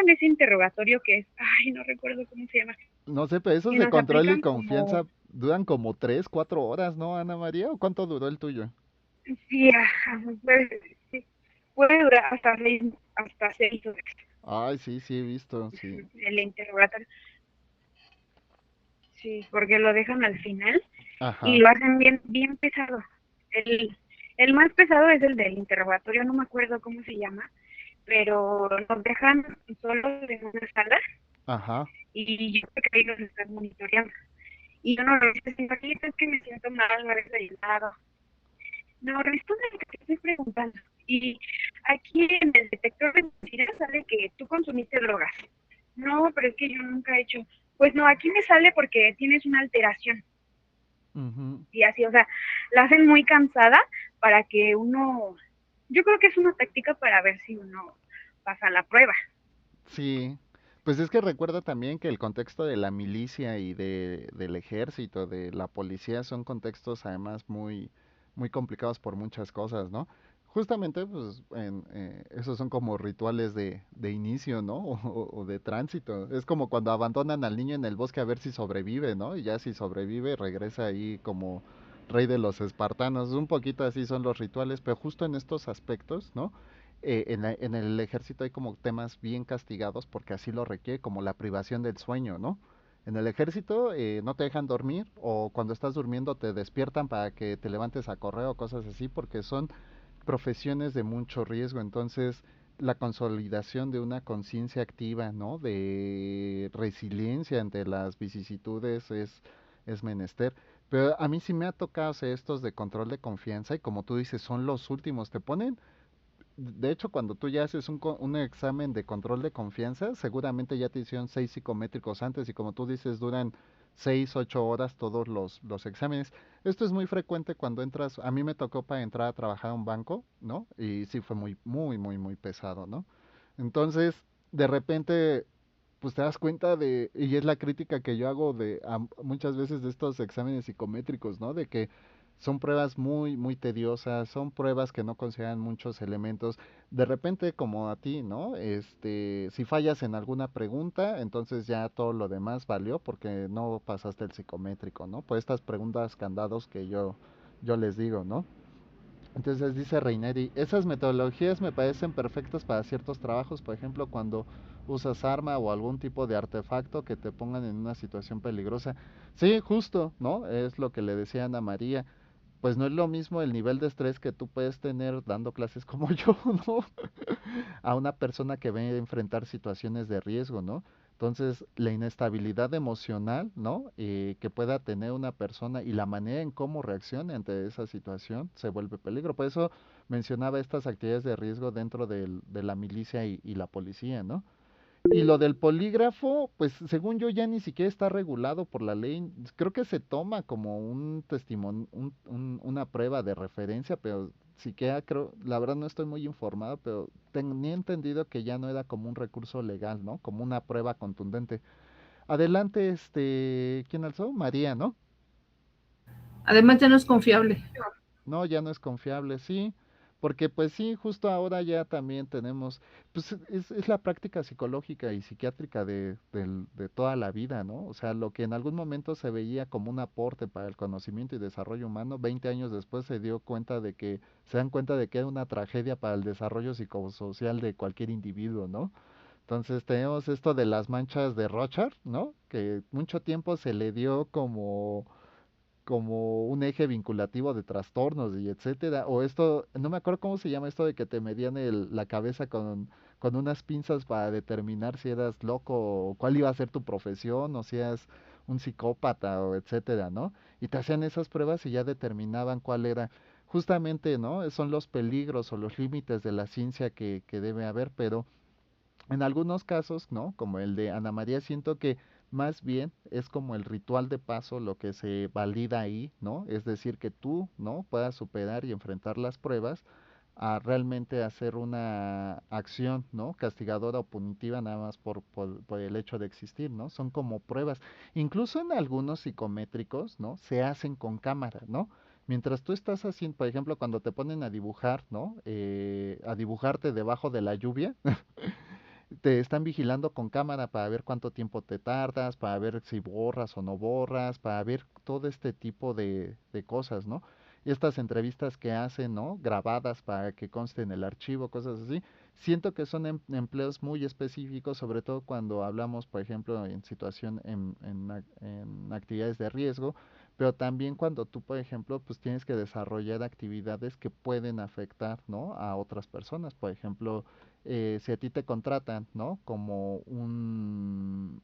ese interrogatorio que es, ay, no recuerdo cómo se llama, No sé, pero esos que de nos control y aplican como, confianza duran como 3, 4 horas, ¿no, Ana María? ¿O cuánto duró el tuyo? sí, sí, puede durar hasta 6 horas Ay, sí, sí, he visto, sí. el interrogatorio, sí, porque lo dejan al final y Ajá. lo hacen bien, bien pesado. El, el más pesado es el del interrogatorio, no me acuerdo cómo se llama, pero nos dejan solos en una sala Ajá. y yo creo que ahí los están monitoreando. Y yo no lo hice, sino que es que me siento mal, no eres aislado. No, responde lo que te estoy preguntando. Y aquí en el detector de mentiras sale que tú consumiste drogas. No, pero es que yo nunca he hecho. Pues no, aquí me sale porque tienes una alteración. Ujú. Y así, o sea, la hacen muy cansada para que uno. Yo creo que es una táctica para ver si uno pasa la prueba. Sí. Pues es que recuerda también que el contexto de la milicia y del ejército, de la policía, son contextos además muy complicados por muchas cosas, ¿no? Justamente, pues, esos son como rituales de inicio, ¿no? O de tránsito. Es como cuando abandonan al niño en el bosque a ver si sobrevive, ¿no? Y ya si sobrevive, regresa ahí como rey de los espartanos. Un poquito así son los rituales, pero justo en estos aspectos, ¿no? En el ejército hay como temas bien castigados porque así lo requiere, como la privación del sueño, ¿no? En el ejército no te dejan dormir o cuando estás durmiendo te despiertan para que te levantes a correr o cosas así porque son profesiones de mucho riesgo. Entonces, la consolidación de una conciencia activa, ¿no? De resiliencia ante las vicisitudes es menester. Pero a mí sí me ha tocado hacer estos de control de confianza y como tú dices, son los últimos. Te ponen de hecho, cuando tú ya haces un examen de control de confianza, seguramente ya te hicieron 6 psicométricos antes y como tú dices, duran 6, 8 horas todos los exámenes. Esto es muy frecuente cuando entras, a mí me tocó para entrar a trabajar a un banco, ¿no? Y sí fue muy pesado, ¿no? Entonces, de repente, pues te das cuenta y es la crítica que yo hago muchas veces de estos exámenes psicométricos, ¿no? De que son pruebas muy tediosas, son pruebas que no consideran muchos elementos. De repente, como a ti, ¿no? Si fallas en alguna pregunta, entonces ya todo lo demás valió porque no pasaste el psicométrico, ¿no? Por estas preguntas candados que yo les digo, ¿no? Entonces dice Reineri, esas metodologías me parecen perfectas para ciertos trabajos, por ejemplo, cuando usas arma o algún tipo de artefacto que te pongan en una situación peligrosa. Sí, justo, ¿no? Es lo que le decía Ana María. Pues no es lo mismo el nivel de estrés que tú puedes tener dando clases como yo, ¿no? A una persona que ve a enfrentar situaciones de riesgo, ¿no? Entonces, la inestabilidad emocional, ¿no? Que pueda tener una persona y la manera en cómo reacciona ante esa situación se vuelve peligro. Por eso mencionaba estas actividades de riesgo dentro de la milicia y la policía, ¿no? Y lo del polígrafo, pues según yo ya ni siquiera está regulado por la ley. Creo que se toma como un testimonio, una prueba de referencia, pero siquiera creo, la verdad no estoy muy informado, pero tenía entendido que ya no era como un recurso legal, ¿no? Como una prueba contundente. Adelante, ¿quién alzó? María, ¿no? Además ya no es confiable. No, ya no es confiable, sí. Porque pues sí, justo ahora ya también tenemos, pues es la práctica psicológica y psiquiátrica de toda la vida, ¿no? O sea, lo que en algún momento se veía como un aporte para el conocimiento y desarrollo humano, 20 años después se dan cuenta de que era una tragedia para el desarrollo psicosocial de cualquier individuo, ¿no? Entonces tenemos esto de las manchas de Rorschach, ¿no? Que mucho tiempo se le dio como un eje vinculativo de trastornos y etcétera. O esto, no me acuerdo cómo se llama esto de que te medían la cabeza con unas pinzas para determinar si eras loco o cuál iba a ser tu profesión o si eras un psicópata o etcétera, ¿no? Y te hacían esas pruebas y ya determinaban cuál era. Justamente, ¿no? Son los peligros o los límites de la ciencia que debe haber, pero en algunos casos, ¿no? Como el de Ana María, siento que más bien es como el ritual de paso lo que se valida ahí, ¿no? Es decir, que tú, ¿no? Puedas superar y enfrentar las pruebas a realmente hacer una acción, ¿no? Castigadora o punitiva nada más por el hecho de existir, ¿no? Son como pruebas. Incluso en algunos psicométricos, ¿no? Se hacen con cámara, ¿no? Mientras tú estás haciendo, por ejemplo, cuando te ponen a dibujar, ¿no? A dibujarte debajo de la lluvia, te están vigilando con cámara para ver cuánto tiempo te tardas, para ver si borras o no borras, para ver todo este tipo de cosas, ¿no? Y estas entrevistas que hacen, ¿no? Grabadas para que conste en el archivo, cosas así. Siento que son empleos muy específicos, sobre todo cuando hablamos, por ejemplo, en situación, en actividades de riesgo, pero también cuando tú, por ejemplo, pues tienes que desarrollar actividades que pueden afectar, ¿no? A otras personas. Por ejemplo, si a ti te contratan, ¿no? Como un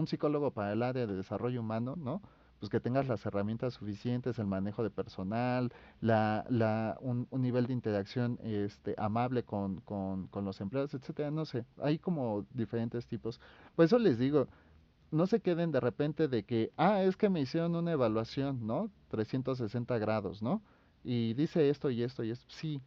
psicólogo para el área de desarrollo humano, ¿no? Pues que tengas las herramientas suficientes, el manejo de personal, un nivel de interacción amable con los empleados, etcétera, no sé, hay como diferentes tipos. Por eso les digo, no se queden de repente de que, es que me hicieron una evaluación, ¿no? 360 grados, ¿no? Y dice esto y esto y esto. Sí,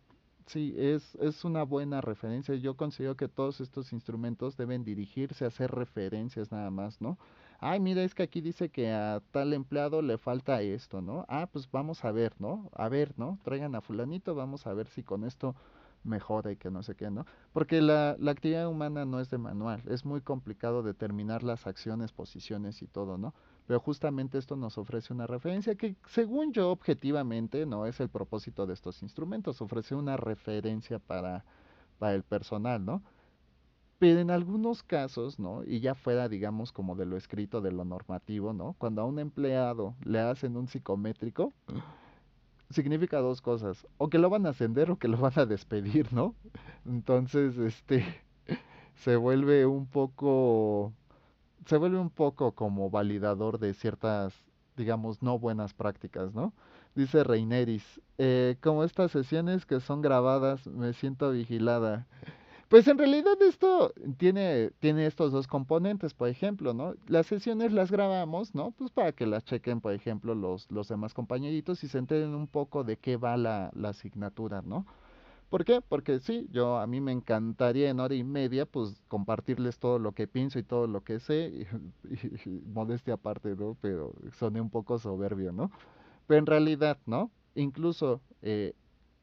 sí, es una buena referencia. Yo considero que todos estos instrumentos deben dirigirse a hacer referencias nada más, ¿no? Ay, mira, es que aquí dice que a tal empleado le falta esto, ¿no? Pues vamos a ver, ¿no? A ver, ¿no? Traigan a fulanito, vamos a ver si con esto mejora y que no sé qué, ¿no? Porque la actividad humana no es de manual, es muy complicado determinar las acciones, posiciones y todo, ¿no? Pero justamente esto nos ofrece una referencia que, según yo, objetivamente, no es el propósito de estos instrumentos, ofrece una referencia para el personal, ¿no? Pero en algunos casos, ¿no? Y ya fuera, digamos, como de lo escrito, de lo normativo, ¿no? Cuando a un empleado le hacen un psicométrico, significa dos cosas, o que lo van a ascender o que lo van a despedir, ¿no? Entonces, se vuelve un poco, se vuelve un poco como validador de ciertas, digamos, no buenas prácticas, ¿no? Dice Reineris, como estas sesiones que son grabadas, me siento vigilada. Pues en realidad esto tiene estos dos componentes, por ejemplo, ¿no? Las sesiones las grabamos, ¿no? Pues para que las chequen, por ejemplo, los demás compañeritos y se enteren un poco de qué va la asignatura, ¿no? ¿Por qué? Porque sí, a mí me encantaría en hora y media, pues, compartirles todo lo que pienso y todo lo que sé, y modestia aparte, ¿no? Pero soné un poco soberbio, ¿no? Pero en realidad, ¿no? Incluso,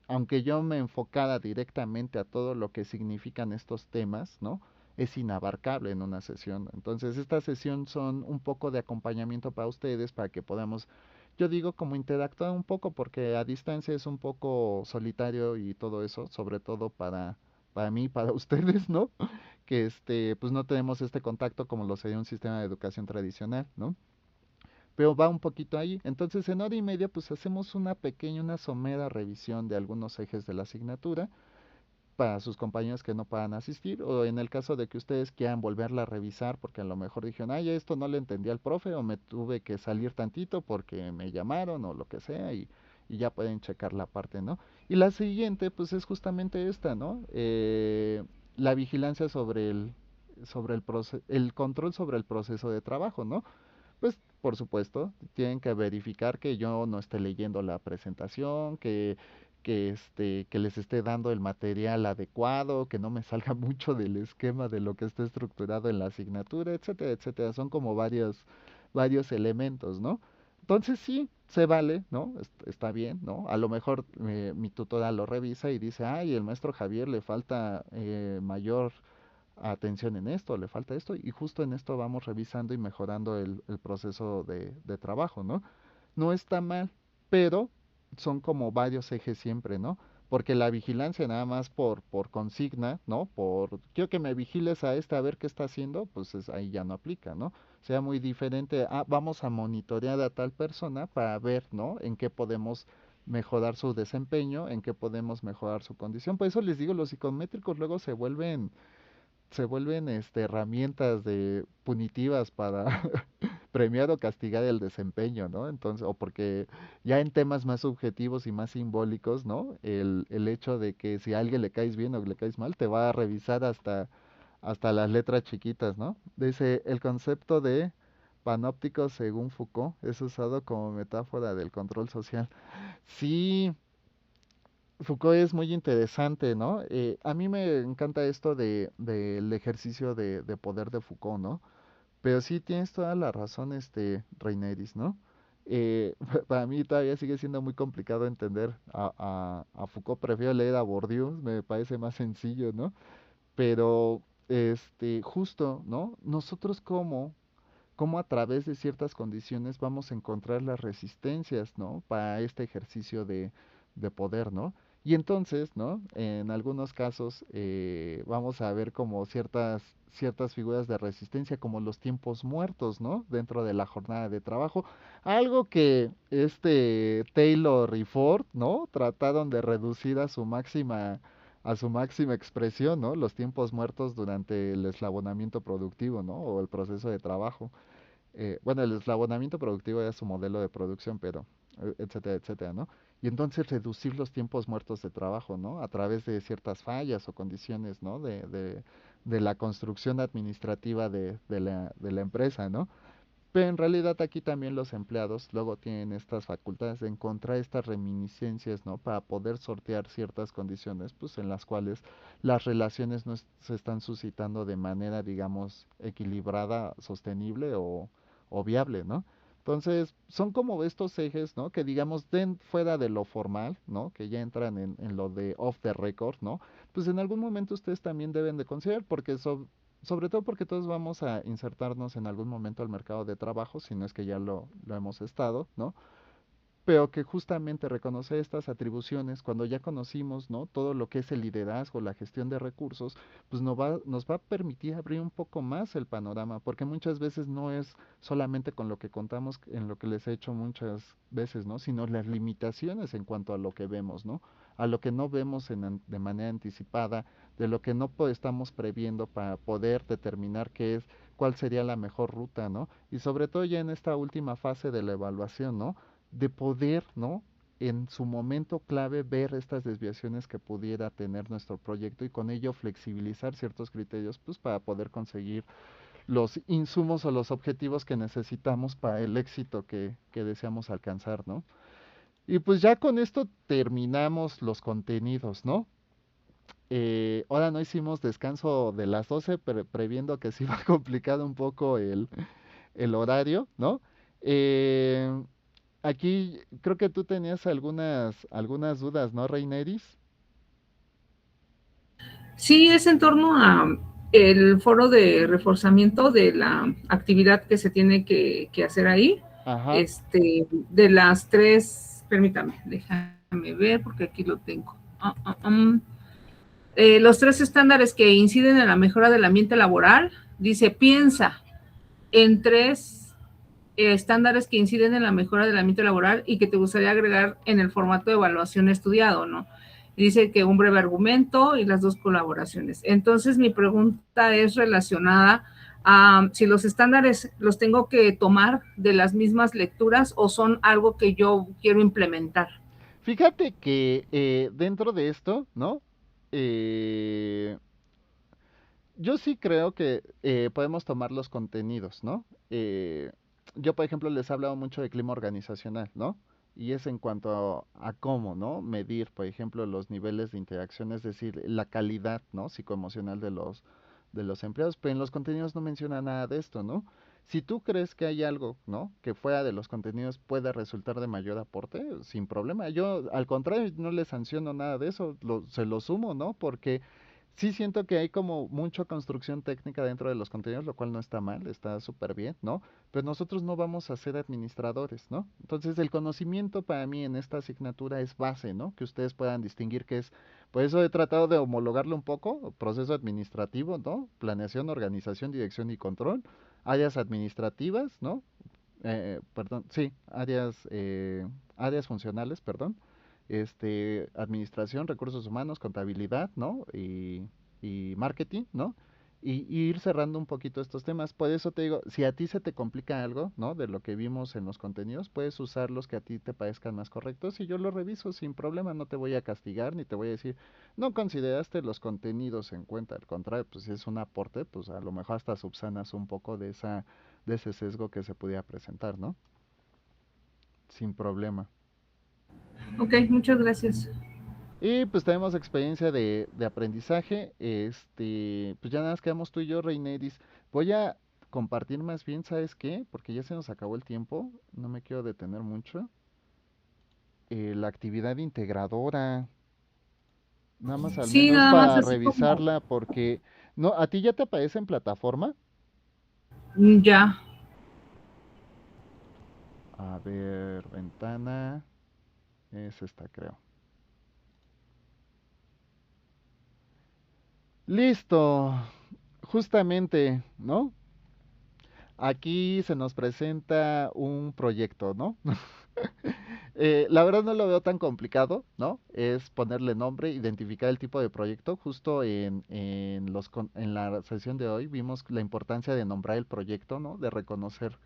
aunque yo me enfocara directamente a todo lo que significan estos temas, ¿no? Es inabarcable en una sesión. Entonces, estas sesiones son un poco de acompañamiento para ustedes, para que podamos, yo digo, como interactuar un poco, porque a distancia es un poco solitario y todo eso, sobre todo para mí, para ustedes, ¿no? Que pues no tenemos este contacto como lo sería un sistema de educación tradicional, ¿no? Pero va un poquito ahí. Entonces, en hora y media, pues hacemos una somera revisión de algunos ejes de la asignatura para sus compañeros que no puedan asistir, o en el caso de que ustedes quieran volverla a revisar porque a lo mejor dijeron, ay, esto no le entendí al profe, o me tuve que salir tantito porque me llamaron, o lo que sea, y ya pueden checar la parte, ¿no? Y la siguiente, pues es justamente esta, ¿no? La vigilancia el control sobre el proceso de trabajo, ¿no? Pues por supuesto, tienen que verificar que yo no esté leyendo la presentación, que les esté dando el material adecuado, que no me salga mucho del esquema de lo que está estructurado en la asignatura, etcétera, etcétera. Son como varios elementos, ¿no? Entonces sí, se vale, ¿no? Está bien, ¿no? A lo mejor mi tutora lo revisa y dice, ay, el maestro Javier le falta mayor atención en esto, le falta esto, y justo en esto vamos revisando y mejorando el proceso de trabajo, ¿no? No está mal, pero son como varios ejes siempre, ¿no? Porque la vigilancia nada más por consigna, ¿no? Por quiero que me vigiles a este a ver qué está haciendo, pues ahí ya no aplica, ¿no? Sea muy diferente, vamos a monitorear a tal persona para ver, ¿no? En qué podemos mejorar su desempeño, en qué podemos mejorar su condición. Por eso les digo, los psicométricos luego se vuelven herramientas de punitivas para premiar o castigar el desempeño, ¿no? Entonces, o porque ya en temas más subjetivos y más simbólicos, ¿no? El hecho de que si a alguien le caes bien o le caes mal, te va a revisar hasta las letras chiquitas, ¿no? Dice, el concepto de panóptico, según Foucault, es usado como metáfora del control social. Sí, Foucault es muy interesante, ¿no? A mí me encanta esto del ejercicio de poder de Foucault, ¿no? Pero sí tienes toda la razón, Reineris, ¿no? Para mí todavía sigue siendo muy complicado entender a Foucault. Prefiero leer a Bourdieu, me parece más sencillo, ¿no? Pero, justo, ¿no? Nosotros cómo a través de ciertas condiciones vamos a encontrar las resistencias, ¿no? Para este ejercicio de poder, ¿no? Y entonces, ¿no? En algunos casos vamos a ver como ciertas figuras de resistencia, como los tiempos muertos, ¿no? Dentro de la jornada de trabajo. Algo que Taylor y Ford, ¿no? Trataron de reducir a su máxima expresión, ¿no? Los tiempos muertos durante el eslabonamiento productivo, ¿no? O el proceso de trabajo. Bueno, el eslabonamiento productivo era su modelo de producción, pero etcétera, etcétera, ¿no? Y entonces reducir los tiempos muertos de trabajo, ¿no? A través de ciertas fallas o condiciones, ¿no? De la construcción administrativa de la empresa, ¿no? Pero en realidad aquí también los empleados luego tienen estas facultades de encontrar estas reminiscencias, ¿no? Para poder sortear ciertas condiciones, pues en las cuales las relaciones no se están suscitando de manera, digamos, equilibrada, sostenible o viable, ¿no? Entonces, son como estos ejes, ¿no? Que digamos, fuera de lo formal, ¿no? Que ya entran en lo de off the record, ¿no? Pues en algún momento ustedes también deben de considerar, porque sobre todo porque todos vamos a insertarnos en algún momento al mercado de trabajo, si no es que ya lo hemos estado, ¿no? Pero que justamente reconocer estas atribuciones, cuando ya conocimos, ¿no? Todo lo que es el liderazgo, la gestión de recursos, pues nos va a permitir abrir un poco más el panorama, porque muchas veces no es solamente con lo que contamos, en lo que les he hecho muchas veces, ¿no? Sino las limitaciones en cuanto a lo que vemos, ¿no? A lo que no vemos de manera anticipada, de lo que no estamos previendo para poder determinar cuál sería la mejor ruta, ¿no? Y sobre todo ya en esta última fase de la evaluación, ¿no? De poder, ¿no? En su momento clave ver estas desviaciones que pudiera tener nuestro proyecto y con ello flexibilizar ciertos criterios, pues para poder conseguir los insumos o los objetivos que necesitamos para el éxito que deseamos alcanzar, ¿no? Y pues ya con esto terminamos los contenidos, ¿no? Ahora no hicimos descanso de las 12, previendo que se iba a complicar un poco el horario, ¿no? Eh, Aquí creo que tú tenías algunas dudas, ¿no, Reineris? Sí, es en torno a el foro de reforzamiento de la actividad que se tiene que hacer ahí. Ajá, De las tres, permítame, déjame ver porque aquí lo tengo. Los tres estándares que inciden en la mejora del ambiente laboral, dice, piensa en tres estándares que inciden en la mejora del ambiente laboral y que te gustaría agregar en el formato de evaluación estudiado, ¿no? Dice que un breve argumento y las dos colaboraciones. Entonces, mi pregunta es relacionada a si los estándares los tengo que tomar de las mismas lecturas o son algo que yo quiero implementar. fíjate que dentro de esto, ¿no? Eh, yo sí creo que podemos tomar los contenidos, ¿no? Yo, por ejemplo, les he hablado mucho de clima organizacional, ¿no? Y es en cuanto a cómo, ¿no? Medir, por ejemplo, los niveles de interacción, es decir, la calidad, ¿no? Psicoemocional de los empleados, pero en los contenidos no menciona nada de esto, ¿no? Si tú crees que hay algo, ¿no? Que fuera de los contenidos pueda resultar de mayor aporte, sin problema. Yo, al contrario, no le sanciono nada de eso, se lo sumo, ¿no? Porque sí siento que hay como mucha construcción técnica dentro de los contenidos, lo cual no está mal, está súper bien, ¿no? Pero nosotros no vamos a ser administradores, ¿no? Entonces el conocimiento para mí en esta asignatura es base, ¿no? Que ustedes puedan distinguir qué es. Por eso he tratado de homologarlo un poco, proceso administrativo, ¿no? Planeación, organización, dirección y control, áreas administrativas, ¿no? Perdón, sí, áreas funcionales, perdón, administración, recursos humanos, contabilidad, ¿no? Y marketing, ¿no? Y ir cerrando un poquito estos temas. Por eso te digo, si a ti se te complica algo, ¿no? De lo que vimos en los contenidos, puedes usar los que a ti te parezcan más correctos y yo lo reviso sin problema, no te voy a castigar ni te voy a decir, no consideraste los contenidos en cuenta. Al contrario, pues si es un aporte, pues a lo mejor hasta subsanas un poco de ese sesgo que se pudiera presentar, ¿no? Sin problema. Ok, muchas gracias. Y pues tenemos experiencia de aprendizaje. Pues ya nada más quedamos tú y yo, Reineris. Voy a compartir más bien, ¿sabes qué? Porque ya se nos acabó el tiempo. No me quiero detener mucho. La actividad integradora. Nada más al Sí, menos nada más para así como, revisarla porque... No, ¿a ti ya te aparece en plataforma? ya. A ver, ventana. Es esta, creo. Listo. Justamente, ¿no? Aquí se nos presenta un proyecto, ¿no? La verdad no lo veo tan complicado, ¿no? Es ponerle nombre, identificar el tipo de proyecto. Justo en la sesión de hoy vimos la importancia de nombrar el proyecto, ¿no? De reconocer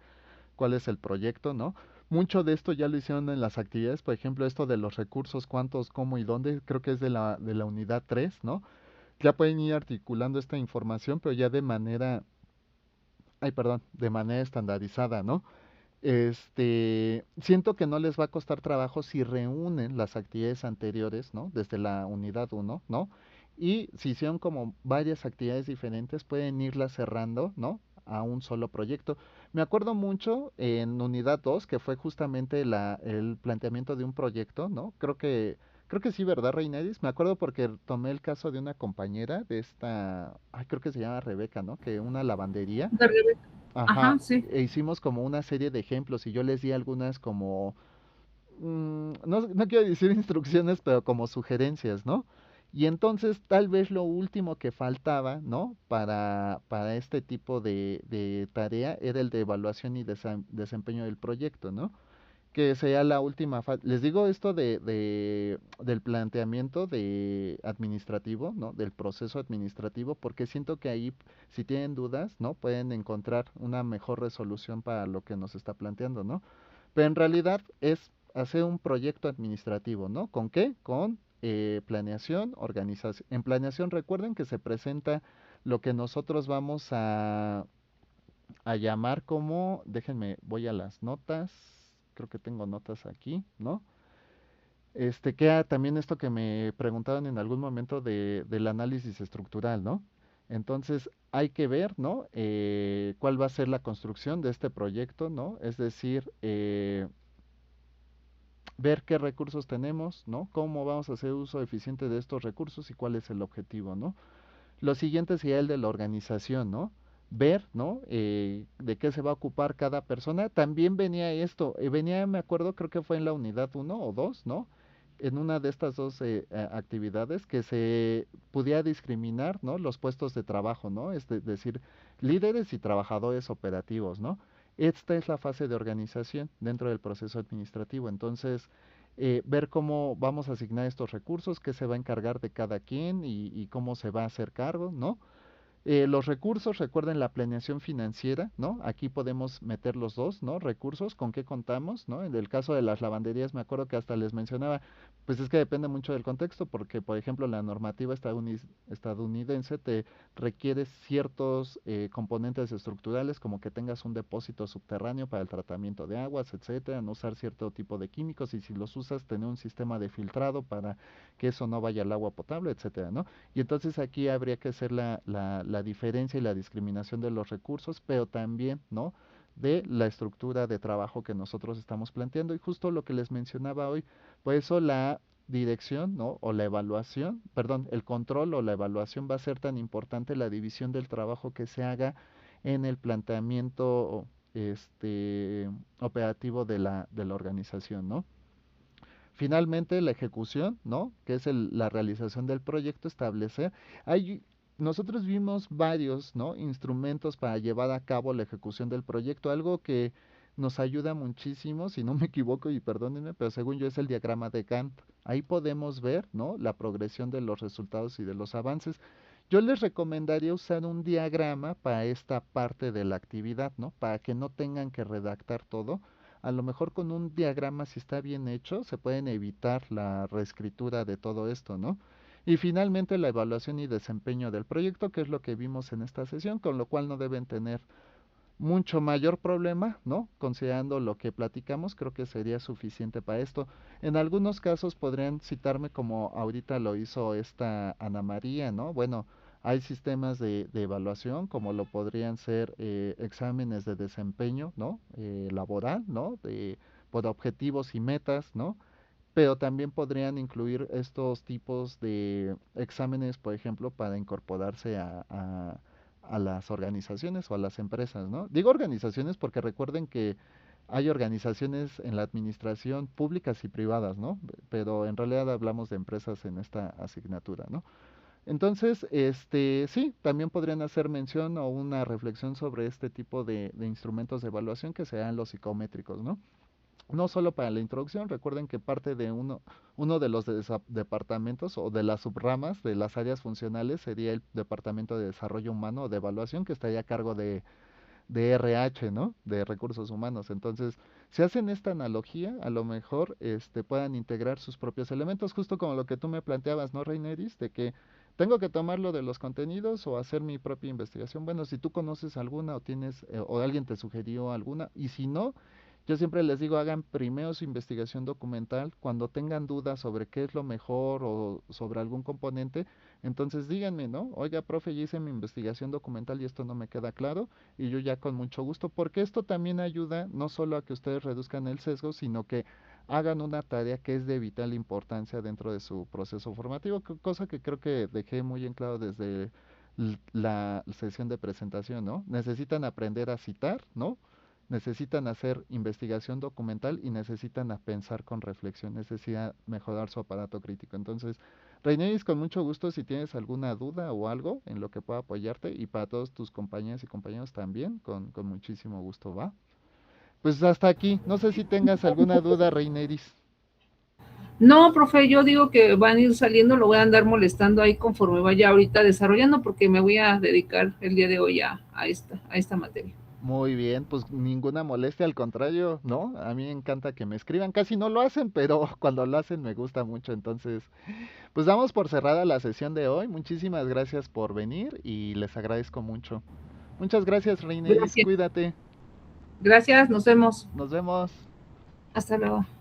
cuál es el proyecto, ¿no? Mucho de esto ya lo hicieron en las actividades, por ejemplo, esto de los recursos, cuántos, cómo y dónde, creo que es de la unidad 3, ¿no? Ya pueden ir articulando esta información, pero ya de manera, ay, perdón, de manera estandarizada, ¿no? Siento que no les va a costar trabajo si reúnen las actividades anteriores, ¿no? Desde la unidad uno, ¿no? Y si hicieron como varias actividades diferentes, pueden irlas cerrando, ¿no? A un solo proyecto. Me acuerdo mucho en unidad 2 que fue justamente el planteamiento de un proyecto, ¿no? Creo que sí, ¿verdad, Reineris? Me acuerdo porque tomé el caso de una compañera de esta, ay, creo que se llama Rebeca, ¿no? Que una lavandería. Ajá, Ajá, sí. hicimos como una serie de ejemplos y yo les di algunas como, no quiero decir instrucciones, pero como sugerencias, ¿no? Y entonces tal vez lo último que faltaba, ¿no? Para este tipo de tarea era el de evaluación y desempeño del proyecto, ¿no? Que sea la última fase. Les digo esto del planteamiento de administrativo, ¿no? Del proceso administrativo, porque siento que ahí, si tienen dudas, ¿no? Pueden encontrar una mejor resolución para lo que nos está planteando, ¿no? Pero en realidad es hacer un proyecto administrativo, ¿no? ¿Con qué? Con planeación, organización. En planeación recuerden que se presenta lo que nosotros vamos a llamar como, déjenme, voy a las notas, creo que tengo notas aquí, ¿no? Queda también esto que me preguntaron en algún momento del análisis estructural, ¿no? Entonces hay que ver, ¿no? Cuál va a ser la construcción de este proyecto, ¿no? Es decir, ver qué recursos tenemos, ¿no? Cómo vamos a hacer uso eficiente de estos recursos y cuál es el objetivo, ¿no? Lo siguiente sería el de la organización, ¿no? Ver, ¿no? De qué se va a ocupar cada persona. También venía esto, venía, me acuerdo, creo que fue en la unidad uno o 2, ¿no? En una de estas dos actividades que se pudiera discriminar, ¿no? Los puestos de trabajo, ¿no? Decir, líderes y trabajadores operativos, ¿no? Esta es la fase de organización dentro del proceso administrativo. Entonces, ver cómo vamos a asignar estos recursos, qué se va a encargar de cada quien y cómo se va a hacer cargo, ¿no? Los recursos, recuerden la planeación financiera, ¿no? Aquí podemos meter los dos, ¿no? Recursos, con qué contamos, ¿no? En el caso de las lavanderías, me acuerdo que hasta les mencionaba, pues es que depende mucho del contexto, porque, por ejemplo, la normativa estadounidense te requiere ciertos componentes estructurales, como que tengas un depósito subterráneo para el tratamiento de aguas, etcétera, no usar cierto tipo de químicos, y si los usas, tener un sistema de filtrado para que eso no vaya al agua potable, etcétera, ¿no? Y entonces aquí habría que hacer la la diferencia y la discriminación de los recursos, pero también, ¿no? De la estructura de trabajo que nosotros estamos planteando. Y justo lo que les mencionaba hoy, por eso la dirección, ¿no? O la evaluación, perdón, el control o la evaluación va a ser tan importante, la división del trabajo que se haga en el planteamiento operativo de la organización, ¿no? Finalmente, la ejecución, ¿no? Que es la realización del proyecto, establecer. Hay, nosotros vimos varios, ¿no? Instrumentos para llevar a cabo la ejecución del proyecto, algo que nos ayuda muchísimo, si no me equivoco y perdónenme, pero según yo es el diagrama de Gantt. Ahí podemos ver, ¿no? La progresión de los resultados y de los avances. Yo les recomendaría usar un diagrama para esta parte de la actividad, ¿no? Para que no tengan que redactar todo. A lo mejor con un diagrama, si está bien hecho, se pueden evitar la reescritura de todo esto, ¿no? Y finalmente la evaluación y desempeño del proyecto, que es lo que vimos en esta sesión, con lo cual no deben tener mucho mayor problema, ¿no? Considerando lo que platicamos, creo que sería suficiente para esto. En algunos casos podrían citarme como ahorita lo hizo esta Ana María, ¿no? Bueno, hay sistemas de evaluación como lo podrían ser exámenes de desempeño, ¿no? Laboral, ¿no? Por objetivos y metas, ¿no? Pero también podrían incluir estos tipos de exámenes, por ejemplo, para incorporarse a las organizaciones o a las empresas, ¿no? Digo organizaciones porque recuerden que hay organizaciones en la administración públicas y privadas, ¿no? Pero en realidad hablamos de empresas en esta asignatura, ¿no? Entonces, sí, también podrían hacer mención o una reflexión sobre este tipo de instrumentos de evaluación que sean los psicométricos, ¿no? No solo para la introducción, recuerden que parte de uno de los departamentos o de las subramas de las áreas funcionales sería el Departamento de Desarrollo Humano o de Evaluación, que estaría a cargo de RH, ¿no? De recursos humanos. Entonces, si hacen esta analogía, a lo mejor puedan integrar sus propios elementos, justo como lo que tú me planteabas, ¿no, Reineris? De que tengo que tomarlo de los contenidos o hacer mi propia investigación. Bueno, si tú conoces alguna o tienes, o alguien te sugirió alguna, y si no, yo siempre les digo, hagan primero su investigación documental. Cuando tengan dudas sobre qué es lo mejor o sobre algún componente, entonces díganme, ¿no? Oiga, profe, ya hice mi investigación documental y esto no me queda claro, y yo ya con mucho gusto, porque esto también ayuda no solo a que ustedes reduzcan el sesgo, sino que hagan una tarea que es de vital importancia dentro de su proceso formativo, cosa que creo que dejé muy en claro desde la sesión de presentación, ¿no? Necesitan aprender a citar, ¿no? Necesitan hacer investigación documental y necesitan a pensar con reflexión, necesitan mejorar su aparato crítico. Entonces, Reineris, con mucho gusto, si tienes alguna duda o algo en lo que pueda apoyarte, y para todos tus compañeras y compañeros también, con muchísimo gusto, ¿va? Pues hasta aquí, no sé si tengas alguna duda, Reineris. No, profe, yo digo que van a ir saliendo, lo voy a andar molestando ahí conforme vaya ahorita desarrollando, porque me voy a dedicar el día de hoy a esta materia. Muy bien, pues ninguna molestia, al contrario, ¿no? A mí me encanta que me escriban, casi no lo hacen, pero cuando lo hacen me gusta mucho, entonces, pues damos por cerrada la sesión de hoy. Muchísimas gracias por venir y les agradezco mucho. Muchas gracias, Reineris, Gracias. cuídate. Gracias, nos vemos. Nos vemos. Hasta luego.